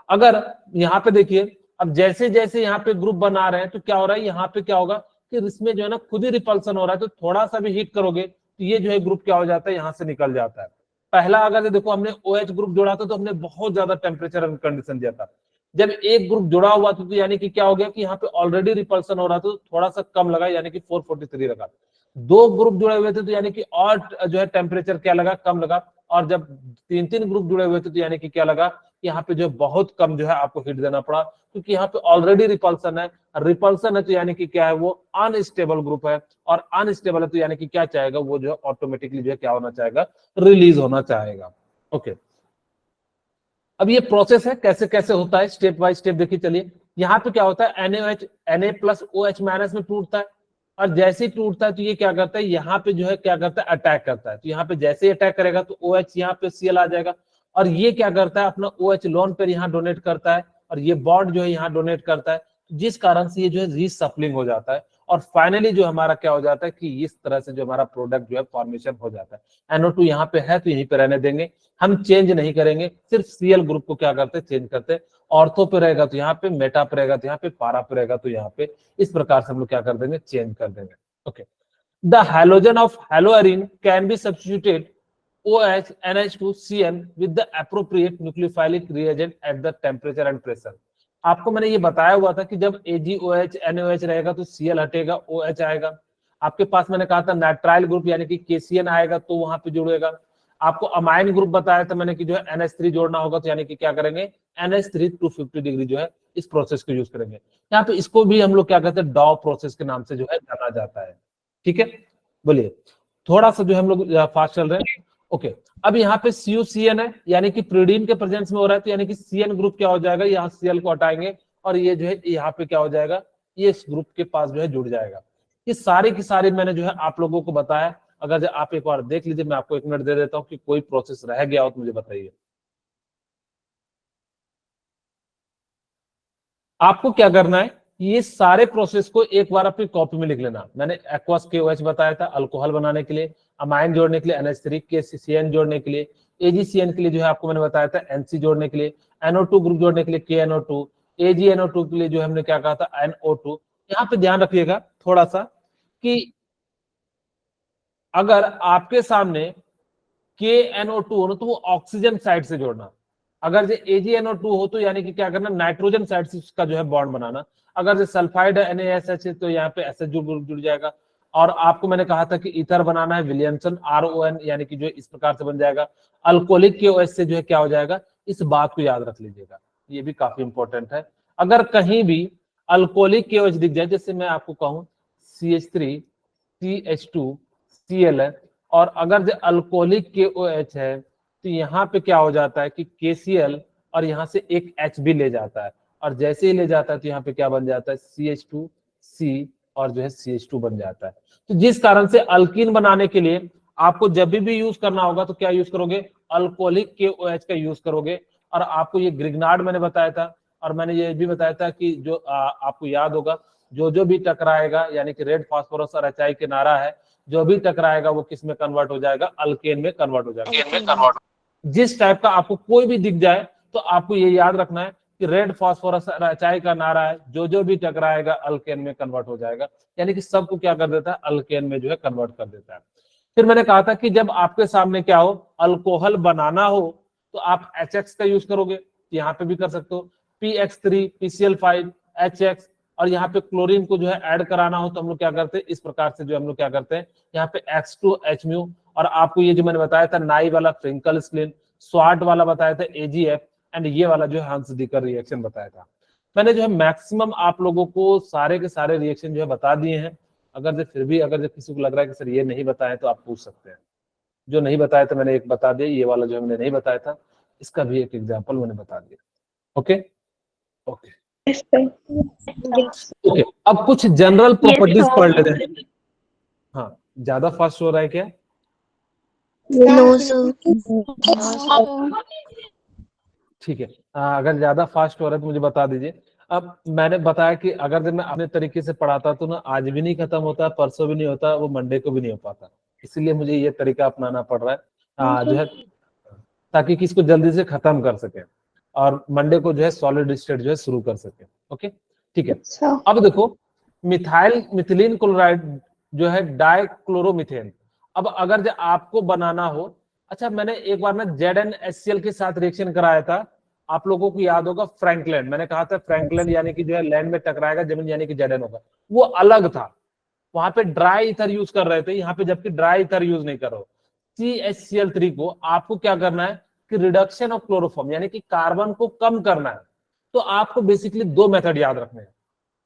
अगर यहाँ पे देखिए, अब जैसे जैसे यहाँ पे ग्रुप बना रहे हैं तो क्या हो रहा है, यहाँ पे क्या होगा कि इसमें जो है ना खुद ही रिपल्सन हो रहा है, तो थोड़ा सा भी हीट करोगे तो ये जो है ग्रुप क्या हो जाता है, यहाँ से निकल जाता है। पहला अगर देखो हमने OH ग्रुप जोड़ा था तो हमने बहुत ज्यादा टेम्परेचर कंडीशन दिया था। जब एक ग्रुप जुड़ा हुआ था तो यानी कि क्या हो गया कि यहाँ पे ऑलरेडी रिपल्सन हो रहा था, तो थोड़ा सा कम लगा, यानी कि 443 लगा। दो ग्रुप जुड़े हुए थे तो यानी कि और जो है टेम्परेचर क्या लगा, कम लगा। और जब तीन तीन ग्रुप जुड़े हुए थे तो यानी कि क्या लगा, यहाँ पे जो बहुत कम जो है आपको हीट देना पड़ा, क्योंकि यहाँ पे ऑलरेडी रिपल्सन है। रिपल्सन है तो यानी कि क्या है, वो अनस्टेबल ग्रुप है, और अनस्टेबल है तो यानी कि क्या चाहेगा, वो जो है ऑटोमेटिकली जो है क्या होना चाहेगा, रिलीज होना चाहेगा। ओके, अब ये प्रोसेस है कैसे कैसे होता है, स्टेप बाय स्टेप देखिए चलिए। यहाँ पे क्या होता है, NaOH Na plus OH minus में टूटता है, और जैसे ही टूटता है तो ये क्या करता है, यहाँ पे जो है क्या करता है, अटैक करता है। तो यहाँ पे जैसे ही अटैक करेगा तो OH यहाँ पे Cl आ जाएगा, और ये क्या करता है, अपना OH लोन पर यहाँ डोनेट करता है, और ये बॉन्ड जो है यहाँ डोनेट करता है, जिस कारण से ये जो है रीसप्लिंग हो जाता है, और फाइनली जो हमारा क्या हो जाता है कि इस तरह से जो हमारा प्रोडक्ट जो है फॉर्मेशन हो जाता है। NO2 यहाँ पे है तो यहीं पे रहने देंगे, हम चेंज नहीं करेंगे, सिर्फ Cl ग्रुप को क्या करते हैं, चेंज करते हैं। ऑर्थो पे रहेगा तो यहाँ पे, मेटा पे रहेगा तो यहाँ पे, पारा पे रहेगा तो यहाँ पे, इस प्रकार से हम लोग क्या कर देंगे, चेंज कर देंगे। Okay, the halogen of haloarene can be substituted OH NH2 CN with the appropriate nucleophilic reagent at the temperature and pressure। आपको मैंने ये बताया हुआ था कि जब AgOH NaOH रहेगा तो Cl हटेगा, OH आएगा। आपके पास मैंने कहा था नाइट्राइल ग्रुप यानी कि KCN आएगा तो वहां पे जुड़ेगा। आपको अमाइन ग्रुप बताया था मैंने कि जो है NH3 जोड़ना होगा, तो यानी कि क्या करेंगे, NH3 250 डिग्री जो है इस प्रोसेस को यूज करेंगे। यहाँ पे इसको भी हम लोग क्या कहते हैं, डॉ प्रोसेस के नाम से जो है जाना जाता है। ठीक है, बोलिए, थोड़ा सा जो हम लोग फास्ट चल रहे हैं। ओके, अब यहाँ पे CuCN है, यानी कि प्रीडीन के प्रेजेंस में हो रहा है, तो यानी कि CN ग्रुप क्या हो जाएगा, यहाँ Cl को हटाएंगे, और ये जो है यहाँ पे क्या हो जाएगा, ये इस ग्रुप के पास जो है जुड़ जाएगा। ये सारी की सारी मैंने जो है आप लोगों को बताया। अगर आप एक बार देख लीजिए, मैं आपको 1 मिनट दे देता हूँ कि कोई प्रोसेस रह गया हो तो मुझे बताइए। आपको क्या करना है, ये सारे प्रोसेस को एक बार अपनी कॉपी में लिख लेना। मैंने एक्वस KOH बताया था अल्कोहल बनाने के लिए, अमाइन जोड़ने के लिए NH3, KCN जोड़ने के लिए, AgCN के लिए जो है आपको मैंने बताया था NC जोड़ने के लिए, NO2 ग्रुप जोड़ने के लिए KNO2, AgNO2 के लिए जो हमने क्या कहा था NO2। यहाँ पे ध्यान रखिएगा थोड़ा सा कि अगर आपके सामने KNO2 हो तो वो ऑक्सीजन साइड से जोड़ना, अगर जो AgNO2 हो तो यानी कि क्या करना, नाइट्रोजन साइड से उसका जो है बॉन्ड बनाना। अगर जो सल्फाइड NaSH है तो यहाँ पे SH जुड़ जाएगा। और आपको मैंने कहा था कि ईथर बनाना है, विलियमसन RON, यानी कि जो इस प्रकार से बन जाएगा। अल्कोहलिक KOH से जो है क्या हो जाएगा, इस बात को याद रख लीजिएगा, ये भी काफी इंपॉर्टेंट है। अगर कहीं भी अल्कोहलिक KOH दिख जाए, जैसे मैं आपको कहूँ CH3 CH2 Cl है, और अगर जो अल्कोहलिक KOH है तो यहाँ पे क्या हो जाता है कि KCl, और यहाँ से एक H भी ले जाता है, और जैसे ही ले जाता है तो यहाँ पे क्या बन जाता है, CH2C, और जो है CH2 बन जाता है। तो जिस कारण से अल्कीन बनाने के लिए आपको जब भी यूज करना होगा तो क्या यूज करोगे, अल्कोहलिक KOH का यूज करोगे। और आपको ये ग्रिग्नार्ड मैंने बताया था, और मैंने ये भी बताया था कि जो आपको याद होगा, जो भी टकराएगा, यानी कि रेड फास्फोरस और HI के नारा है, जो भी टकराएगा वो किस में कन्वर्ट हो जाएगा, अल्केन में कन्वर्ट हो जाएगा। जिस टाइप का आपको कोई भी दिख जाए तो आपको ये याद रखना है कि रेड फास्फोरस और HI का नारा है, जो भी टकराएगा अल्केन में कन्वर्ट हो जाएगा, यानी कि सबको क्या कर देता है, अल्केन में जो है कन्वर्ट कर देता है। फिर मैंने कहा था कि जब आपके सामने क्या हो, अल्कोहल बनाना हो तो आप HX का यूज करोगे, यहाँ पे भी कर सकते हो PX3 PCl5 HX, और यहाँ पे क्लोरीन को जो है ऐड कराना हो तो हम लोग क्या करते हैं, इस प्रकार से जो हम लोग क्या करते हैं, यहाँ पे X2H म्यू, और आपको ये जो मैंने बताया था नाई वाला फ्रिंकल स्प्लिन, स्वाट वाला बताया था AgF, एंड ये वाला जो है हंस डिकर रिएक्शन बताया था। मैंने जो है मैक्सिमम आप लोगों को सारे के सारे रिएक्शन जो है बता दिए हैं। अगर फिर भी अगर किसी को लग रहा है कि सर ये नहीं बताए तो आप पूछ सकते हैं। जो नहीं बताया था मैंने एक बता दिया, ये वाला जो मैंने नहीं बताया था इसका भी एक एग्जांपल मैंने बता दिया। Okay okay Yes, sir. Okay, अब कुछ जनरल प्रॉपर्टीज sir. पढ़ लेते हैं। हाँ, ज्यादा फास्ट हो रहा है क्या? No, sir. ठीक है, अगर ज्यादा फास्ट हो रहा है तो मुझे बता दीजिए। अब मैंने बताया कि अगर जब मैं अपने तरीके से पढ़ाता तो ना आज भी नहीं खत्म होता, परसों भी नहीं होता, वो मंडे को भी नहीं हो पाता, इसलिए मुझे ये तरीका अपनाना पड़ रहा है जो है, ताकि किसको जल्दी से खत्म कर सके और मंडे को जो है सॉलिड स्टेट जो है शुरू कर सके। ओके ठीक है, So, अब देखो मिथाइल मिथिलीन क्लोराइड जो है डाइक्लोरोमीथेन, अब अगर जो आपको बनाना हो, अच्छा मैंने एक बार ना ZnHCl के साथ रिएक्शन कराया था, आप लोगों को याद होगा फ्रैंकलैंड, मैंने कहा था फ्रैंकलैंड यानी कि जो है लैंड में टकराएगा जमीन यानी कि Zn होगा, वो अलग था, वहां पे ड्राई ईथर यूज कर रहे थे, यहाँ पे जबकि ड्राई ईथर यूज नहीं करो। CHCl3 को आपको क्या करना है कि रिडक्शन ऑफ क्लोरोफॉर्म यानी कि कार्बन को कम करना है, तो आपको बेसिकली दो मेथड याद रखने हैं,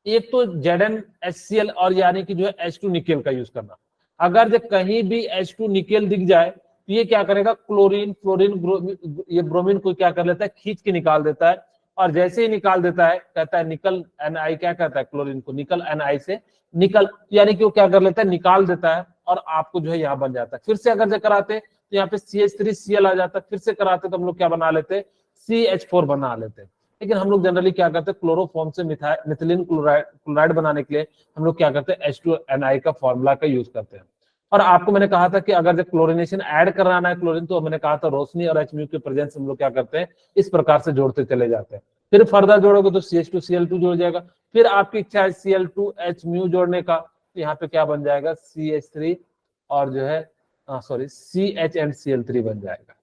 एक तो ZnHCl और यानी कि जो है H2 निकेल का यूज करना। अगर जो कहीं भी H2 निकेल दिख जाए तो ये क्या करेगा, क्लोरीन फ्लोरीन ये ब्रोमीन को क्या कर लेता है, खींच के निकाल देता है, और जैसे ही निकाल देता है कहता है निकल Na, क्या कहता है क्लोरीन को, निकल Na से निकल, यानी कि वो क्या कर लेता है, निकाल देता है, और आपको जो है यहाँ बन जाता है। फिर से अगर जो कराते तो यहाँ पे CH3Cl आ जाता है, फिर से कराते तो हम लोग क्या बना लेते, CH4 बना लेते। लेकिन हम लोग जनरली क्या करते हैं, क्लोरोफॉर्म से मिथिलीन क्लोराइड बनाने के लिए हम लोग क्या करते हैं, H2Na का फॉर्मूला का यूज करते हैं। और आपको मैंने कहा था कि अगर जब क्लोरिनेशन ऐड कराना है क्लोरीन, तो मैंने कहा था रोशनी और H म्यू के प्रेजेंस हम लोग क्या करते हैं, इस प्रकार से जोड़ते चले जाते हैं। फिर फर्दर जोड़ोगे तो CH2Cl2 जोड़ जाएगा, फिर आपकी इच्छा है Cl2H म्यू जोड़ने का, तो यहाँ पे क्या बन जाएगा, CH3 और जो है सॉरी CH एंड Cl3 बन जाएगा।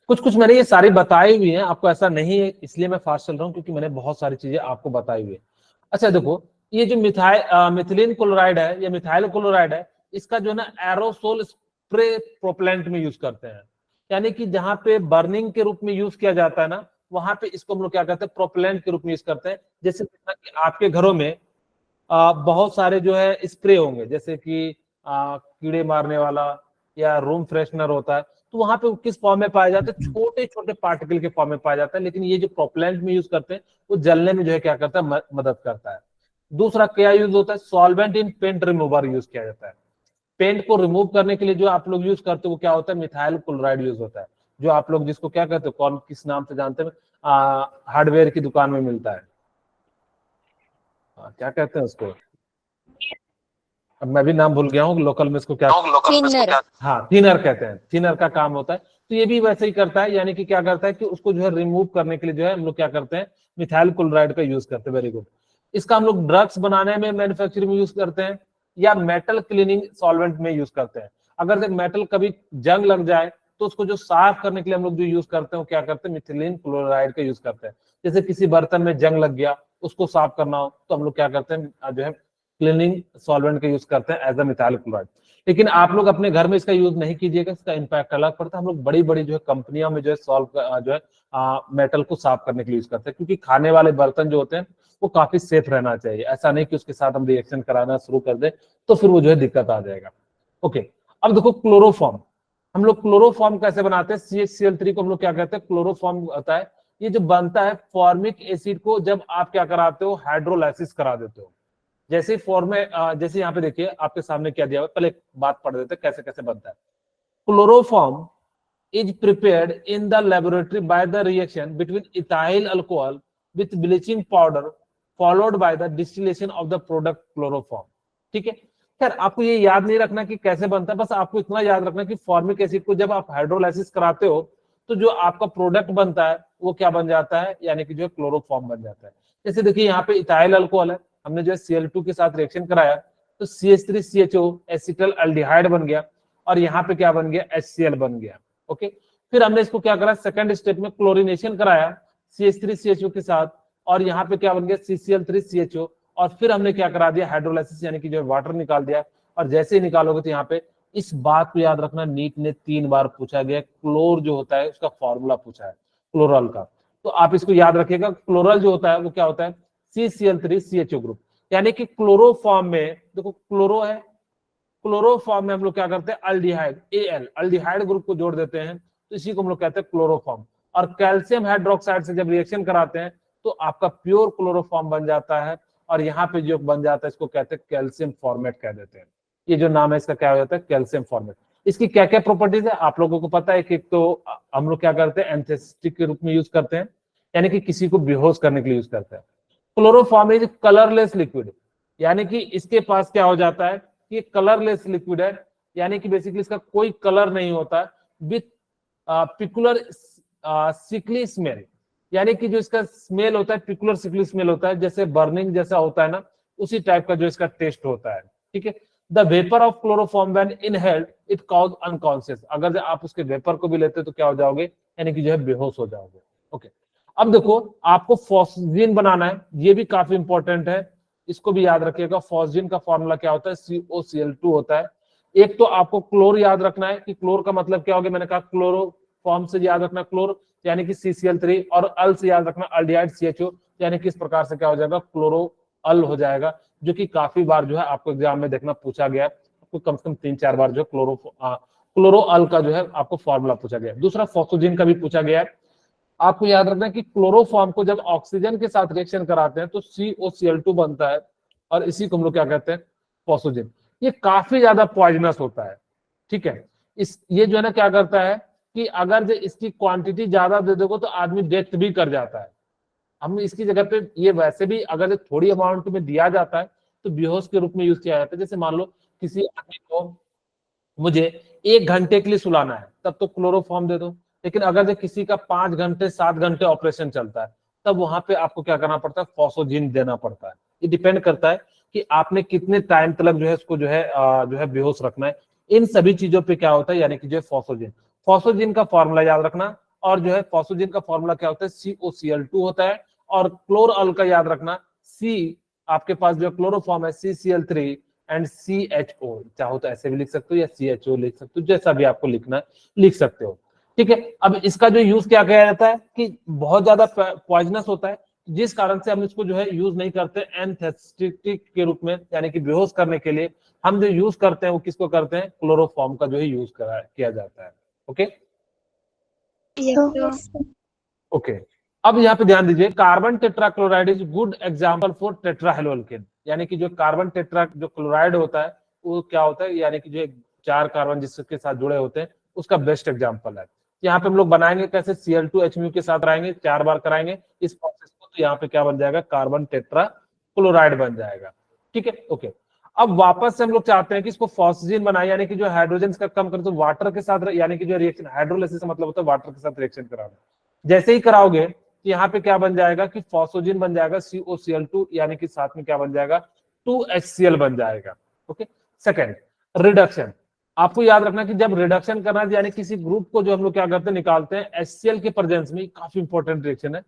कुछ कुछ मैंने ये सारी बताई हुई है, आपको ऐसा नहीं है इसलिए मैं फास्ट चल रहा हूँ क्योंकि मैंने बहुत सारी चीजें आपको बताई हुई है। अच्छा देखो, ये जो मिथिलीन क्लोराइड है या मिथाइल क्लोराइड है, इसका जो है ना एरोसोल स्प्रे प्रोपेलेंट में यूज करते हैं, यानी कि जहां पे बर्निंग के रूप में यूज किया जाता है ना, वहां पे इसको हम लोग क्या करते हैं, प्रोपेलेंट के रूप में यूज करते हैं। जैसे कि आपके घरों में बहुत सारे जो है स्प्रे होंगे, जैसे कि कीड़े मारने वाला या रूम फ्रेशनर होता है, तो वहां पे किस फॉर्म में पाया जाता है, छोटे छोटे पार्टिकल के फॉर्म में पाया जाता है। लेकिन ये जो प्रोपेलेंट में यूज करते हैं वो जलने में जो है क्या करता है, मदद करता है। दूसरा क्या यूज होता है, solvent in paint remover use किया जाता है। पेंट को रिमूव करने के लिए जो आप लोग यूज करते हो वो क्या होता है, मिथाइल क्लोराइड यूज होता है, जो आप लोग जिसको क्या कहते हो, कौन किस नाम से जानते हैं, हार्डवेयर की दुकान में मिलता है, क्या कहते हैं उसको, अब मैं भी नाम भूल गया हूँ, लोकल में इसको क्या, हाँ थिनर कहते हैं, थिनर का काम होता है। तो ये भी वैसे ही करता है, यानी कि क्या करता है कि उसको जो है रिमूव करने के लिए जो है हम लोग क्या करते हैं, मिथाइल क्लोराइड का यूज करते हैं। Very good. इसका हम लोग ड्रग्स बनाने में, मैन्युफैक्चरिंग में यूज करते हैं, या मेटल क्लीनिंग सॉल्वेंट में यूज करते हैं। अगर जब मेटल कभी जंग लग जाए तो उसको जो साफ करने के लिए हम लोग जो यूज करते हैं वो क्या करते हैं, मिथिलीन क्लोराइड का यूज करते हैं। जैसे किसी बर्तन में जंग लग गया, उसको साफ करना हो तो हम लोग क्या करते हैं, जो है क्लीनिंग सॉल्वेंट का यूज करते हैं एज अ मिथाइल क्लोराइड। लेकिन आप लोग अपने घर में इसका यूज नहीं कीजिएगा, इसका इम्पैक्ट अलग पड़ता है। हम लोग बड़ी बड़ी जो है कंपनियों में जो है जो है मेटल को साफ करने के लिए यूज करते हैं, क्योंकि खाने वाले बर्तन जो होते हैं वो काफी सेफ रहना चाहिए। ऐसा नहीं कि उसके साथ हम रिएक्शन कराना शुरू कर दे तो फिर वो जो है दिक्कत आ जाएगा। ओके, अब देखो क्लोरोफॉर्म, हम लोग क्लोरोफॉर्म कैसे बनाते हैं, CHCl3 को हम लोग क्या कहते हैं, क्लोरोफॉर्म होता है। ये जो बनता है फॉर्मिक एसिड को जब आप क्या कराते हो, हाइड्रोलाइसिस करा देते हो। जैसे फॉर्म में जैसे यहाँ पे देखिए आपके सामने क्या दिया हुआ है, पहले एक बात पढ़ देते हैं कैसे कैसे बनता है। Chloroform is prepared in the laboratory by the reaction between ethyl alcohol with bleaching powder followed by the distillation of the product chloroform. ठीक है, खैर आपको ये याद नहीं रखना कि कैसे बनता है, बस आपको इतना याद रखना कि फॉर्मिक एसिड को जब आप हाइड्रोलाइसिस कराते हो तो जो आपका प्रोडक्ट बनता है वो क्या बन जाता है, यानी कि जो क्लोरोफॉर्म बन जाता है। जैसे देखिए यहाँ पे इथाइल अल्कोहल है, हमने जो है Cl2 के साथ रिएक्शन कराया तो CH3CHO एसिटल एल्डिहाइड बन गया और यहाँ पे क्या बन गया, HCl बन गया। ओके, फिर हमने इसको क्या करा, सेकंड स्टेप में क्लोरीनेशन कराया CH3CHO के साथ और यहाँ पे क्या बन गया, CCl3CHO, और फिर हमने क्या करा दिया, हाइड्रोलाइसिस यानी कि जो वाटर निकाल दिया। और जैसे ही निकालोगे तो यहाँ पे इस बात को याद रखना, नीट ने 3 बार पूछा गया, क्लोर जो होता है उसका फॉर्मूला पूछा है क्लोरल का, तो आप इसको याद रखिएगा। क्लोरल जो होता है वो क्या होता है, CCl3CHO ग्रुप, यानी कि क्लोरो फॉर्म में देखो क्लोरो है, क्लोरो फॉर्म में हम लोग क्या करते हैं, अल्डिहाइड Al अल्डिहाइड ग्रुप को जोड़ देते हैं, तो इसी को हम लोग कहते हैं क्लोरोफॉर्म। और कैल्शियम हाइड्रोक्साइड से जब रिएक्शन कराते हैं तो आपका प्योर क्लोरोफॉर्म बन जाता है, और यहाँ पे जो बन जाता है इसको कहते हैं कैल्शियम फॉर्मेट कह देते हैं। ये जो नाम है इसका क्या हो जाता है, कैल्शियम फॉर्मेट। इसकी क्या क्या प्रॉपर्टीज है आप लोगों को पता है कि तो हम लोग क्या करते हैं, एंथेसिटिक के रूप में यूज करते हैं, यानी कि किसी को बेहोश करने के लिए यूज करते हैं। क्लोरोफॉर्म इज कलरलेस लिक्विड, यानी कि इसके पास क्या हो जाता है कि कलरलेस लिक्विड है, यानी कि बेसिकली इसका कोई कलर नहीं होता, विथ पिकुलर सिकली स्मेल, यानी कि जो इसका स्मेल होता है पिकुलर सिकली स्मेल होता है, जैसे बर्निंग जैसा होता है ना, उसी टाइप का जो इसका टेस्ट होता है। ठीक है, the vapour of chloroform when inhaled it cause unconscious, अगर आप उसके वेपर को भी लेते तो क्या हो जाओगे, यानी कि जो है बेहोश हो जाओगे। ओके, अब देखो आपको फॉस्फेजिन बनाना है, ये भी काफी इंपॉर्टेंट है, इसको भी याद रखिएगा। फॉस्फेजिन का फॉर्मूला क्या होता है, COCl2 होता है। एक तो आपको क्लोर याद रखना है कि क्लोर का मतलब क्या हो गया, मैंने कहा क्लोरो फॉर्म से याद रखना क्लोर यानी कि CCl3, और अल से याद रखना अल्डिहाइड CHO, यानी कि इस प्रकार से क्या हो जाएगा, क्लोरो अल हो जाएगा, जो कि काफी बार जो है आपको एग्जाम में देखना पूछा गया है, आपको कम से कम 3-4 बार जो है क्लोरो अल का जो है आपको फॉर्मूला पूछा गया है। दूसरा फॉस्फोजिन का भी पूछा गया है, आपको याद रखना है कि क्लोरोफॉर्म को जब ऑक्सीजन के साथ रिएक्शन कराते हैं तो COCl2 बनता है, और इसी को हम लोग क्या कहते हैं, फॉस्फोजिन। ये काफी ज्यादा पॉइजनस होता है। ठीक है, ये जो है ना क्या करता है कि अगर जो इसकी क्वांटिटी ज्यादा दे दोगे तो आदमी डेथ भी कर जाता है। हम इसकी जगह पे ये वैसे भी अगर थोड़ी अमाउंट में दिया जाता है तो बेहोश के रूप में यूज किया जाता है। जैसे मान लो किसी आदमी को मुझे 1 घंटे के लिए सुलाना है, तब तो क्लोरोफॉर्म दे दो, लेकिन अगर जो किसी का 5 घंटे 7 घंटे ऑपरेशन चलता है, तब वहां पे आपको क्या करना पड़ता है, फॉस्फोजिन देना पड़ता है। ये डिपेंड करता है कि आपने कितने टाइम तक जो है इसको जो है बेहोश रखना है। इन सभी चीजों पे क्या होता है, यानी कि जो है फॉस्फोजिन का फॉर्मूला याद रखना, और जो है फॉस्फोजिन का फॉर्मूला क्या होता है, COCl2 होता है, और क्लोरल का याद रखना, C आपके पास जो क्लोरोफॉर्म है CCl3 एंड CHO, चाहो तो ऐसे भी लिख सकते हो या CHO लिख सकते हो, जैसा भी आपको लिखना है लिख सकते हो। ठीक है, अब इसका जो यूज क्या किया जाता है कि बहुत ज्यादा पॉइजनस होता है, जिस कारण से हम इसको जो है यूज नहीं करते एनेस्थेटिक के रूप में, यानी कि बेहोश करने के लिए हम जो यूज करते हैं वो किसको करते हैं, क्लोरोफॉर्म का जो है यूज किया जाता है। ओके ओके, अब यहाँ पे ध्यान दीजिए, carbon tetrachloride is good example for tetrahaloalkane, यानी कि जो कार्बन टेट्रा जो क्लोराइड होता है वो क्या होता है, यानी कि जो 4 कार्बन जिसके साथ जुड़े होते हैं उसका बेस्ट एग्जांपल है। यहाँ पे हम लोग बनाएंगे कैसे, Cl2HMu के साथ रहेंगे, 4 बार कराएंगे इस प्रोसेस को, तो यहाँ पे क्या बन जाएगा, कार्बन टेट्रा क्लोराइड बन जाएगा। ठीक है, ओके। अब वापस से हम लोग चाहते हैं कि इसको फॉस्फोजिन बनाए, यानी कि जो हाइड्रोजन का कम करें, तो वाटर के साथ, यानी कि जो रिएक्शन हाइड्रोलाइसिस का मतलब होता है वाटर के साथ रिएक्शन कराना। जैसे ही कराओगे तो यहाँ पे क्या बन जाएगा कि फॉस्फोजिन बन जाएगा COCl2, यानी कि साथ में क्या बन जाएगा, 2HCl बन जाएगा। ओके, सेकेंड रिडक्शन, आपको याद रखना कि जब रिडक्शन करना है, यानी किसी ग्रुप को जो हम लोग क्या करते हैं, निकालते हैं HCl के प्रेजेंस में, काफी इंपॉर्टेंट रिएक्शन है।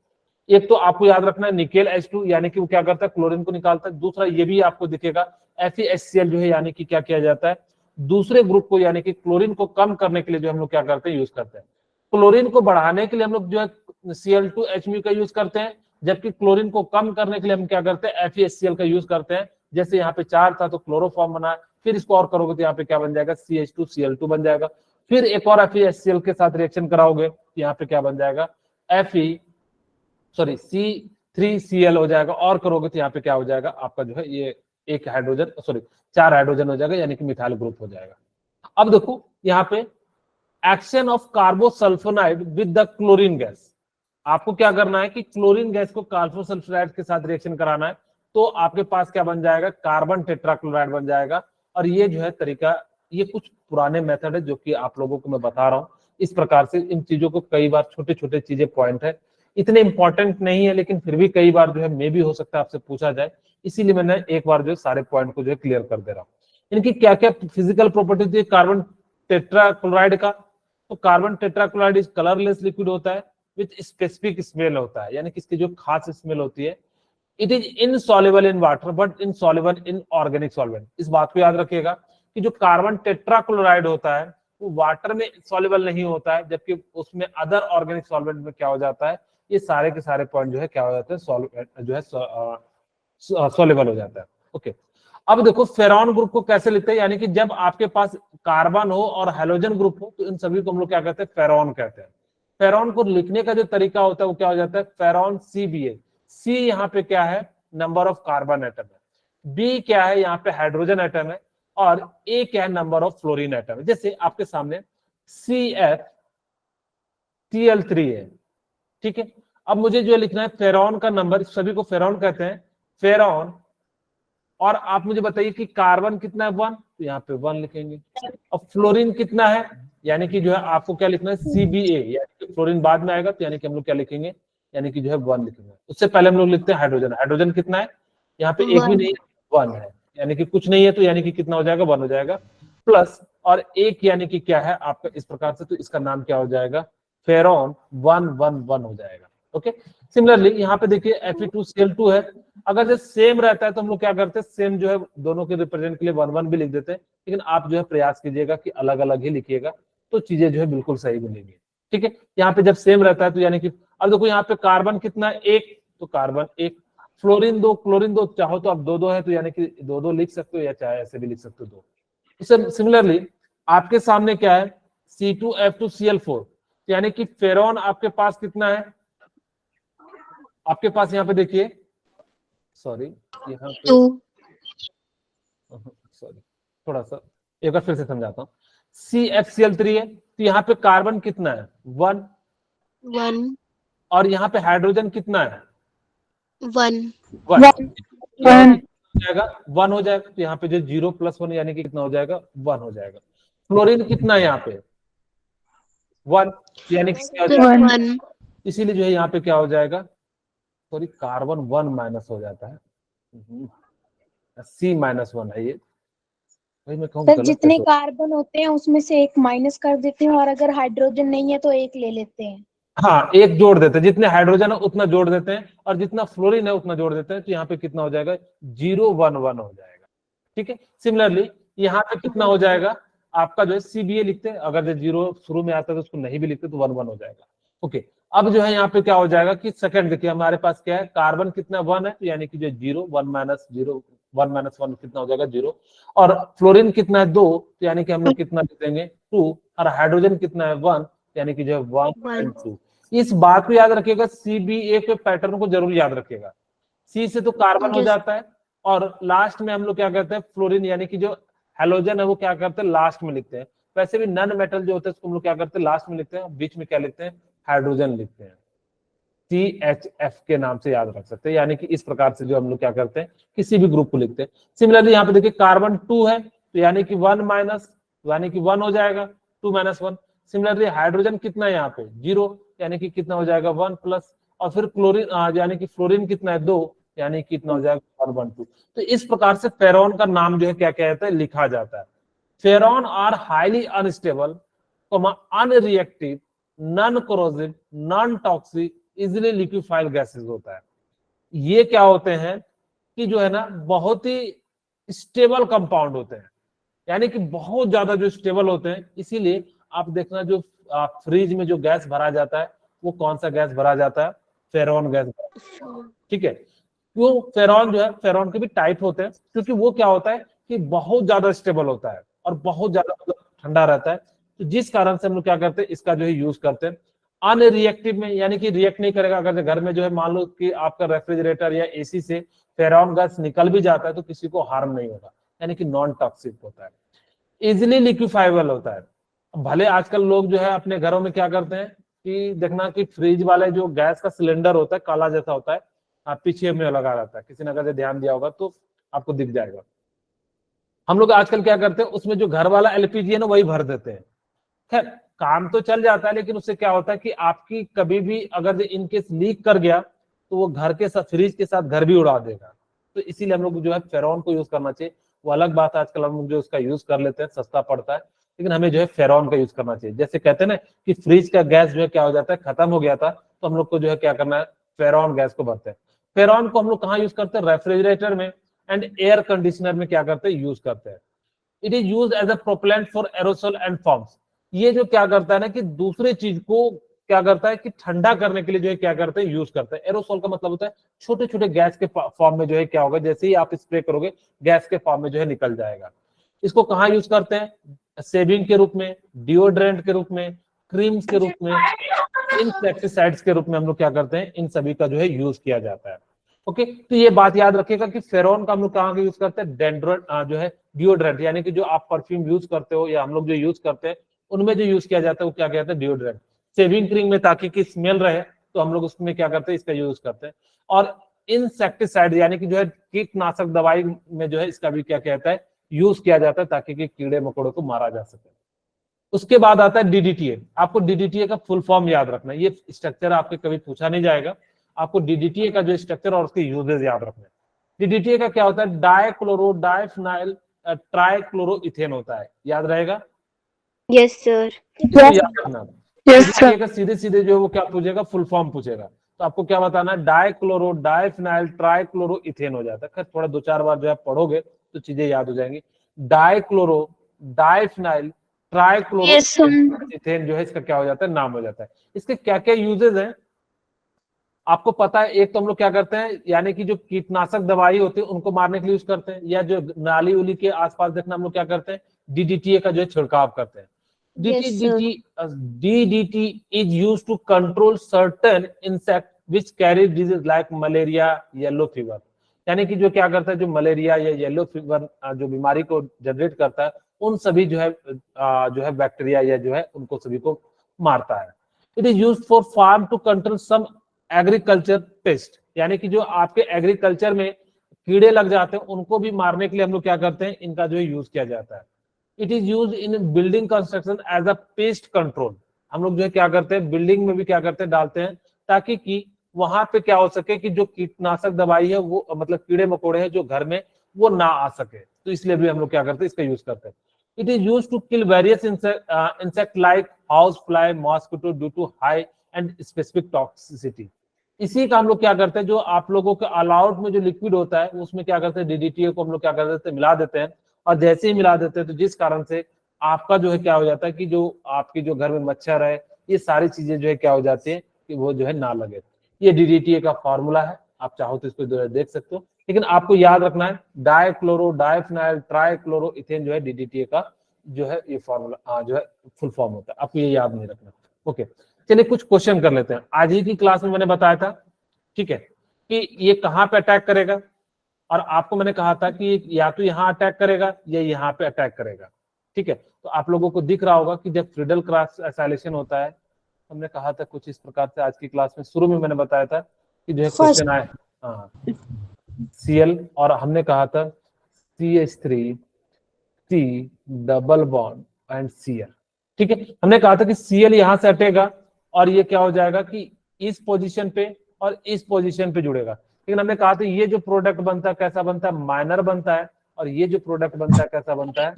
एक तो आपको याद रखना है निकेल H2, यानी कि वो क्या करता है, क्लोरीन को निकालता है। दूसरा ये भी आपको दिखेगा FeHCl जो है, यानी कि क्या किया जाता है, दूसरे ग्रुप को यानी कि क्लोरीन को कम करने के लिए जो हम लोग क्या करते हैं, यूज करते हैं। क्लोरीन को बढ़ाने के लिए हम लोग जो है Cl2HMu का यूज करते हैं, जबकि क्लोरीन को कम करने के लिए हम क्या करते हैं, FeHCl का यूज करते हैं। जैसे यहाँ पे 4 था तो क्लोरोफॉर्म बना, फिर इसको और करोगे तो यहाँ पे क्या बन जाएगा, CH2Cl2 बन जाएगा। फिर एक और FeHCl के साथ रिएक्शन कराओगे तो यहाँ पे क्या बन जाएगा, C3Cl हो जाएगा, और करोगे तो यहाँ पे क्या हो जाएगा आपका जो है ये 4 हाइड्रोजन हो जाएगा, यानी कि मिथाइल ग्रुप हो जाएगा। अब देखो यहाँ पे action of carbon disulphide with the chlorine gas, आपको क्या करना है कि क्लोरीन गैस को कार्बोसल्फोनाइड के साथ रिएक्शन कराना है, तो आपके पास क्या बन जाएगा, कार्बन टेट्राक्लोराइड बन जाएगा। और ये जो है तरीका, ये कुछ पुराने मेथड है जो कि आप लोगों को मैं बता रहा हूं। इस प्रकार से इन चीजों को कई बार छोटे छोटे चीजें पॉइंट है, इतने इंपॉर्टेंट नहीं है, लेकिन फिर भी कई बार जो है मे भी हो सकता है आपसे पूछा जाए, इसीलिए मैंने एक बार जो है सारे पॉइंट को जो है क्लियर कर दे रहा हूँ। इनकी क्या क्या फिजिकल प्रॉपर्टी थी कार्बन टेट्राक्लोराइड का? तो carbon tetrachloride is colourless liquid होता है विथ स्पेसिफिक स्मेल होता है, यानी कि इसकी जो खास स्मेल होती है। It is insoluble in water but insoluble in organic solvent. इस बात को याद रखिएगा कि जो कार्बन टेट्राक्लोराइड होता है वो वाटर में सॉल्युबल नहीं होता है, जबकि उसमें अदर ऑर्गेनिक सॉल्वेंट में क्या हो जाता है, ये सारे के सारे पॉइंट जो है क्या हो जाते हैं, जो है सॉल्युबल हो जाता है। ओके, अब देखो फेरॉन ग्रुप को कैसे लिखते हैं, यानी कि जब आपके पास कार्बन हो और हेलोजन ग्रुप हो तो इन सभी को हम लोग क्या कहते हैं, फेरॉन कहते हैं। फेरॉन को लिखने का जो तरीका होता है वो क्या हो जाता है, फेरॉन CBA। सी यहाँ पे क्या है, नंबर ऑफ कार्बन एटम है, बी क्या है, यहाँ पे हाइड्रोजन एटम है, और ए क्या है, नंबर ऑफ फ्लोरीन एटम है। जैसे आपके सामने CFTL3 है, ठीक है। अब मुझे जो लिखना है फेरॉन का नंबर, सभी को फेरॉन कहते हैं, फेरॉन, और आप मुझे बताइए कि कार्बन कितना है 1, तो यहाँ पे 1 लिखेंगे। और फ्लोरीन कितना है, यानी कि जो है आपको क्या लिखना है, CBA, यानी कि फ्लोरीन बाद में आएगा, तो यानी कि हम लोग क्या लिखेंगे, यानी कि जो है 1 लिखेंगे। उससे पहले हम लोग लिखते हैं हाइड्रोजन। हाइड्रोजन कितना है, यहाँ पे एक भी नहीं है, 1 है, यानी कि कुछ नहीं है, तो यानी कि कितना हो जाएगा, 1 हो जाएगा, प्लस और एक यानी कि क्या है आपका इस प्रकार से, तो इसका नाम क्या हो जाएगा, फेरॉन 111 हो जाएगा। ओके, सिमिलरली यहाँ पे देखिए Fe2Cl2 है, अगर जो सेम रहता है तो हम लोग क्या करते हैं, सेम जो है दोनों के रिप्रेजेंट के लिए 1 1 भी लिख देते हैं, लेकिन आप जो है प्रयास कीजिएगा कि अलग अलग ही लिखिएगा, तो चीजें जो है बिल्कुल सही मिलेंगी। ठीक है, यहाँ पे जब सेम रहता है तो यानी कि, अब देखो यहाँ पे कार्बन कितना है, 1, तो कार्बन 1, फ्लोरीन 2, क्लोरीन 2, चाहो तो आप 2 2 है तो यानी कि 2 2 लिख सकते हो, या चाहे ऐसे भी लिख सकते हो 2। सिमिलरली आपके सामने क्या है, C2F2Cl4, तो यानी कि फेरॉन आपके पास कितना है, आपके पास यहाँ पे देखिए, सॉरी यहाँ पे, 2 सॉरी थोड़ा सा एक बार फिर से समझाता हूँ। CFCl3 है, तो यहाँ पे कार्बन कितना है, 1, 1 और यहाँ पे हाइड्रोजन कितना है, 1 1 जाएगा, 1 हो जाएगा, तो यहाँ पे जो 0 + 1 यानी कि कितना हो जाएगा, 1 हो जाएगा। फ्लोरीन कितना है यहाँ पे, 1, यानी कि क्या हो जाएगा, 1 इसीलिए जो है यहाँ पे क्या हो जाएगा, सॉरी कार्बन 1 माइनस हो जाता है, C-1 है ये, भाई मैं कहूँ सर गलत जितने कैसे कार्बन होते हैं उसमें से एक माइनस कर देते हैं और अगर हाइड्रोजन नहीं है तो एक ले लेते हैं। हाँ, एक जोड़ देते हैं, जितने हाइड्रोजन है उतना जोड़ देते हैं, और जितना फ्लोरीन है उतना जोड़ देते हैं, तो यहाँ पे कितना हो जाएगा, 0 1 1 हो जाएगा। ठीक है, सिमिलरली यहाँ पे कितना हो जाएगा आपका जो है CBA लिखते हैं, अगर जो 0 शुरू में आता है तो उसको नहीं भी लिखते तो 1 1 हो जाएगा। ओके, अब जो है यहाँ पे क्या हो जाएगा कि सेकंड देखिए हमारे पास क्या है, कार्बन कितना 1 है, तो यानी कि जो 0 1 माइनस 0 1 माइनस 1 कितना हो जाएगा, 0, और फ्लोरीन कितना है 2, तो यानी कि हम लोग कितना लिख देंगे, 2, और हाइड्रोजन कितना है 1, यानी कि जो है 1 एंड 2। इस बात को याद रखिएगा, CBA के पैटर्न को जरूर याद रखिएगा। C से तो कार्बन हो Yes. जाता है, और लास्ट में हम लोग क्या करते हैं, फ्लोरीन यानी कि जो हेलोजन है वो क्या करते हैं, लास्ट में लिखते हैं। वैसे भी नन मेटल जो होते हैं उसको हम लोग क्या करते हैं, लास्ट में लिखते हैं, बीच में क्या लिखते हैं, हाइड्रोजन लिखते हैं। CHF के नाम से याद रख सकते हैं, यानी कि इस प्रकार से जो हम लोग क्या करते हैं, किसी भी ग्रुप को लिखते हैं। सिमिलरली यहाँ पे देखिए कार्बन 2 है, तो यानी कि 1 माइनस, यानी कि 1 हो जाएगा, 2 माइनस 1। सिमिलरली हाइड्रोजन कितना है यहाँ पे, 0, यानी कि कितना हो जाएगा, 1 प्लस, और फिर क्लोरीन यानी कि फ्लोरीन कितना है, 2, यानी कि कितना हो जाएगा, 1 2। तो इस प्रकार से फेरॉन का नाम जो है क्या कहता है, लिखा जाता है। Freon are highly unstable, unreactive, non corrosive, non toxic, easily liquefied gases होता है। ये क्या होते हैं कि जो है ना बहुत ही स्टेबल कंपाउंड होते हैं, यानी कि बहुत ज्यादा जो स्टेबल होते हैं। इसीलिए आप देखना जो फ्रिज में जो गैस भरा जाता है वो कौन सा गैस भरा जाता है, फेरॉन गैस। ठीक है, वो फेरॉन जो है, फेरॉन के भी टाइप होते हैं, क्योंकि वो क्या होता है कि बहुत ज्यादा स्टेबल होता है और बहुत ज्यादा मतलब ठंडा रहता है, तो जिस कारण से हम लोग क्या करते हैं, इसका जो है यूज करते हैं। अनरिएक्टिव में यानी कि रिएक्ट नहीं करेगा, अगर घर में जो है मान लो कि आपका रेफ्रिजरेटर या एसी से फेरॉन गैस निकल भी जाता है तो किसी को हार्म नहीं होगा, यानी कि नॉन टॉक्सिक होता है। इजिली लिक्विफाइबल होता है। भले आजकल लोग जो है अपने घरों में क्या करते हैं कि देखना कि फ्रिज वाले जो गैस का सिलेंडर होता है काला जैसा होता है, पीछे में लगा रहता है, किसी ने अगर ध्यान दिया होगा तो आपको दिख जाएगा। हम लोग आजकल क्या करते हैं, उसमें जो घर वाला LPG है ना वही भर देते हैं। खैर काम तो चल जाता है, लेकिन उससे क्या होता है कि आपकी कभी भी अगर इनकेस लीक कर गया तो वो घर के साथ, फ्रिज के साथ घर भी उड़ा देगा। तो इसीलिए हम लोग जो है फेरॉन को यूज करना चाहिए। वो अलग बात है, आजकल हम लोग जो उसका यूज कर लेते हैं, सस्ता पड़ता है, लेकिन हमें जो है फेरॉन का यूज करना चाहिए। जैसे कहते हैं ना कि फ्रिज का गैस जो है क्या हो जाता है, खत्म हो गया था, तो हम लोग को जो है क्या करना है, फेरॉन गैस को भरते हैं। फेरॉन को हम लोग कहाँ यूज करते हैं, रेफ्रिजरेटर में एंड एयर कंडीशनर में क्या करते हैं, यूज करते हैं। It is use as a propellant for aerosol and forms. ये जो क्या करता है ना कि दूसरे चीज को क्या करता है कि ठंडा करने के लिए जो है क्या करते हैं, यूज करते हैं। एरोसोल का मतलब होता है छोटे छोटे गैस के फॉर्म में जो है क्या होगा, जैसे ही आप स्प्रे करोगे गैस के फॉर्म में जो है निकल जाएगा। इसको कहाँ यूज करते हैं, सेविंग के रूप में, डिओड्रेंट के रूप में, क्रीम्स के रूप में, इंसेक्टिसाइड्स के रूप में हम लोग क्या करते हैं, इन सभी का जो है यूज किया जाता है। ओके, तो ये बात याद रखिएगा कि फेरोन का हम लोग कहाँ यूज करते हैं, डेंड्रोन जो है डिओड्रेंट, यानी कि जो आप परफ्यूम यूज करते हो या हम लोग जो यूज करते हैं उनमें जो यूज किया जाता है वो क्या कहते हैं, डिओड्रेंट। सेविंग क्रीम में ताकि की स्मेल रहे तो हम लोग उसमें क्या करते हैं, इसका यूज करते हैं। और इंसेक्टिसाइड यानी कि जो है कीटनाशक दवाई में जो है इसका भी क्या कहता है, यूज किया जाता है ताकि कि कीड़े मकोड़ों को मारा जा सके। उसके बाद आता है डीडीटीए। आपको डीडीटीए का फुल फॉर्म याद रखना है, ये स्ट्रक्चर आपके कभी पूछा नहीं जाएगा। आपको डीडीटीए का जो स्ट्रक्चर और उसके यूजेस याद रखना है। डीडीटीए का क्या होता है, डाइक्लोरो डाइफिनाइल ट्राइक्लोरोइथेन होता है, याद रहेगा। Yes, sir. इसको याद रखना। डीडीटीए का सीधे सीधे जो वो क्या पूछेगा, फुल फॉर्म पूछेगा, तो आपको क्या बताना है, डाइक्लोरो डाइफिनाइल ट्राइक्लोरोइथेन हो जाता है। खैर थोड़ा दो चार बार जो है पढ़ोगे तो चीजें याद हो जाएंगी। Dichloro diphenyl Yes, sir. ट्राइक्लोरोइथेन जो है इसका क्या हो जाता है, नाम हो जाता है। इसके क्या क्या यूजेस हैं आपको पता है। एक तो हम लोग क्या करते हैं, यानी कि जो कीटनाशक दवाई होती है उनको मारने के लिए यूज करते हैं, या जो नाली उली के आसपास देखना हम लोग क्या करते हैं, डीडीटीए का जो है छिड़काव करते हैं। Yes, sir. DDT is used to control certain insect which carry disease like malaria, yellow fever। यानी कि जो क्या करता है, जो मलेरिया या येलो फीवर जो बीमारी को जनरेट करता है, उन सभी जो है बैक्टीरिया या जो है उनको सभी को मारता है। It is used for farm to control some agriculture pest, यानी कि जो आपके एग्रीकल्चर में कीड़े लग जाते हैं उनको भी मारने के लिए हम लोग क्या करते हैं, इनका जो है यूज किया जाता है। It is use in building construction as a pest control. हम लोग जो है क्या करते हैं, बिल्डिंग में भी क्या करते हैं, डालते हैं, ताकि कि वहां पे क्या हो सके कि जो कीटनाशक दवाई है वो मतलब कीड़े मकोड़े हैं जो घर में वो ना आ सके, तो इसलिए भी हम लोग क्या करते हैं, इसका यूज करते हैं। It is use to kill various insect like house fly, mosquito due to high and specific toxicity. इसी का हम लोग क्या करते हैं, जो आप लोगों के अलाउट में जो लिक्विड होता है उसमें क्या करते हैं, डीडीटी को हम लोग क्या कर देते हैं, मिला देते हैं। और जैसे ही मिला देते हैं तो जिस कारण से आपका जो है क्या हो जाता है कि जो आपकी जो घर में मच्छर है ये सारी चीजें जो है क्या हो जाती है कि वो जो है ना लगे। ये डीडीटी का फॉर्मूला है, आप चाहो तो इसको जो है देख सकते हो, लेकिन आपको याद रखना है डाइक्लोरो डाइफिनाइल ट्राइक्लोरोइथेन जो है डीडीटी का जो है ये फॉर्मूला जो है फुल फॉर्म होता है, आपको ये याद नहीं रखना। ओके, चलिए कुछ क्वेश्चन कर लेते हैं। आज ही की क्लास में मैंने बताया था, ठीक है, कि ये कहाँ पे अटैक करेगा, और आपको मैंने कहा था कि या तो यहाँ अटैक करेगा या यहाँ पे अटैक करेगा। ठीक है, तो आप लोगों को दिख रहा होगा कि जब फ्रीडल क्रॉस एसाइलेशन होता है, हमने कहा था कुछ इस प्रकार से। आज की क्लास में शुरू में मैंने बताया था कि जो है क्वेश्चन आए, हाँ Cl, और हमने कहा था CH3 C double bond and Cl। ठीक है, हमने कहा था कि Cl यहां से हटेगा और ये क्या हो जाएगा कि इस पोजीशन पे और इस पोजीशन पे जुड़ेगा। लेकिन हमने कहा था ये जो प्रोडक्ट बनता है कैसा बनता है, माइनर बनता है, और ये जो प्रोडक्ट बनता है कैसा बनता है,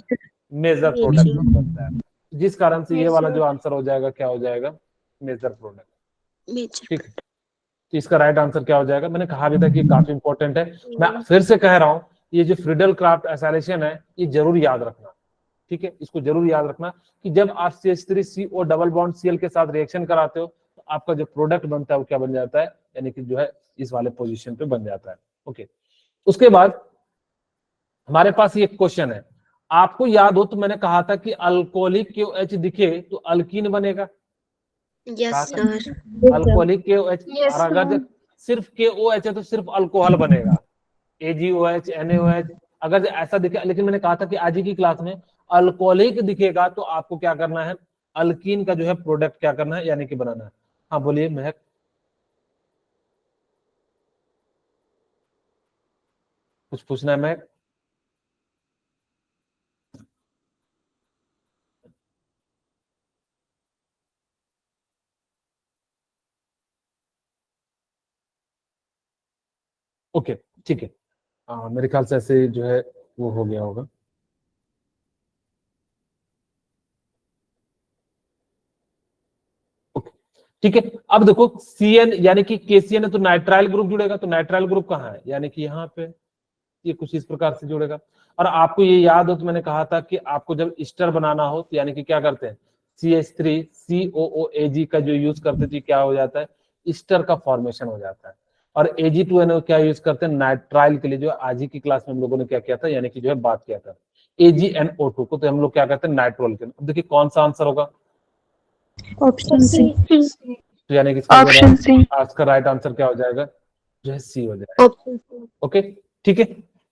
मेजर प्रोडक्ट बनता है। जिस कारण से ये वाला जो आंसर हो जाएगा क्या हो जाएगा, मेजर प्रोडक्ट। Major. ठीक है, तो इसका राइट आंसर क्या हो जाएगा, मैंने कहा भी था कि काफी इंपॉर्टेंट है। मैं फिर से कह रहा हूं, ये जो फ्रीडल क्राफ्ट एसाइलेशन है ये जरूर याद रखना। ठीक है, इसको जरूर याद रखना कि जब आप CH3CO डबल बॉन्ड Cl के साथ रिएक्शन कराते हो तो आपका जो प्रोडक्ट बनता है वो क्या बन जाता है, यानी कि जो है इस वाले पोजीशन पे बन जाता है। ओके, उसके बाद हमारे पास ये क्वेश्चन है, आपको याद हो तो मैंने कहा था कि अल्कोहलिक KOH दिखे तो अल्कीन बनेगा। Yes, कहा था sir. अल्कोहलिक KOH, और अगर जब सिर्फ KOH है तो सिर्फ अल्कोहल बनेगा, AgOH NaOH अगर ऐसा दिखे। लेकिन मैंने कहा था कि आज ही की क्लास में अल्कोहलिक दिखेगा तो आपको क्या करना है, अल्कीन का जो है प्रोडक्ट क्या करना है, यानी कि बनाना है। हाँ बोलिए महक, कुछ पूछना है महक। ओके ठीक है, मेरे ख्याल से ऐसे जो है वो हो गया होगा। ओके ठीक है, अब देखो CN यानी कि KCN है तो नाइट्राइल ग्रुप जुड़ेगा, तो नाइट्राइल ग्रुप कहाँ है, यानी कि यहाँ पे ये कुछ इस प्रकार से जुड़ेगा। और आपको ये याद हो तो मैंने कहा था कि आपको जब ईस्टर बनाना हो तो यानी कि क्या करते हैं, CH3 COOAG का जो यूज करते थे क्या हो जाता है, ईस्टर का फॉर्मेशन हो जाता है। और Ag2NO क्या यूज करते हैं नाइट्राइल के लिए, जो आज ही की क्लास में हम लोगों ने क्या किया था, यानी कि जो है बात किया था AgNO2 को, तो हम लोग क्या कहते हैं नाइट्रोल के। अब देखिए कौन सा आंसर होगा, ऑप्शन सी। तो यानी कि ऑप्शन सी। आज का राइट आंसर क्या हो जाएगा, जो है C हो जाएगा। Option C. ओके ठीक है,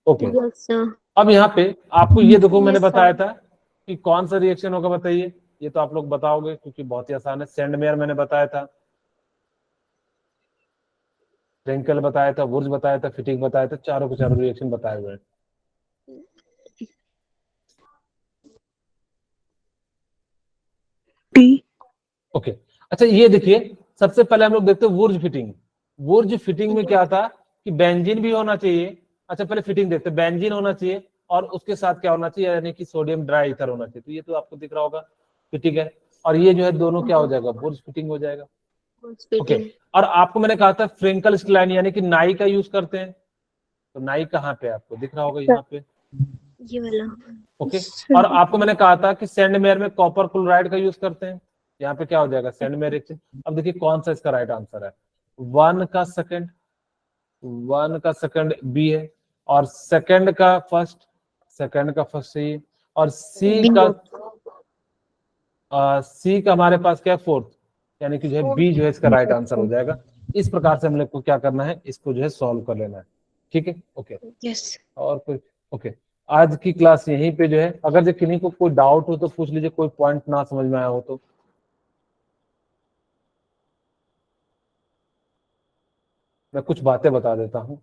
ओके। Yes, sir. अब यहाँ पे आपको ये देखो मैंने Yes, sir. बताया था कि कौन सा रिएक्शन होगा, बताइए। ये तो आप लोग बताओगे क्योंकि बहुत ही आसान है। सेंडमेयर मैंने बताया था, फ्रेंकल बताया था, वुर्ज बताया था, फिटिंग बताया था, चारों के चारों रिएक्शन बताए हुए हैं। डी। ओके अच्छा ये देखिए, सबसे पहले हम लोग देखते हैं वुर्ज फिटिंग। वुर्ज फिटिंग में क्या था कि बेंजीन भी होना चाहिए। अच्छा पहले फिटिंग देखते हैं, बेंजीन होना चाहिए और उसके साथ क्या होना चाहिए, यानी कि सोडियम ड्राई ईथर होना चाहिए। तो ये तो आपको दिख रहा होगा, ठीक है। और ये जो है दोनों क्या हो जाएगा, वुर्ज फिटिंग हो जाएगा। Was okay fitting. और आपको मैंने कहा था फ्रेंकल स्लाइन यानी कि नाई का यूज करते हैं, तो नाई कहाँ पे आपको दिख रहा होगा, यहाँ पे। ये वाला. ओके और आपको मैंने कहा था कि सैंडमेयर में कॉपर क्लोराइड का यूज करते हैं, यहाँ पे क्या हो जाएगा सैंडमेयर रिएक्शन। अब देखिए कौन सा इसका राइट आंसर है, 1 का सेकंड बी है, और सेकंड का फर्स्ट सही है, और सी का हमारे पास क्या है, फोर्थ, यानी कि जो है बी जो है इसका राइट आंसर हो जाएगा। इस प्रकार से हम लोग को क्या करना है, इसको जो है सॉल्व कर लेना है, ठीक है। Okay Yes. और कुछ, ओके आज की क्लास यहीं पे जो है, अगर जो किन्हीं को कोई डाउट हो तो पूछ लीजिए, कोई पॉइंट ना समझ में आया हो तो। मैं कुछ बातें बता देता हूँ।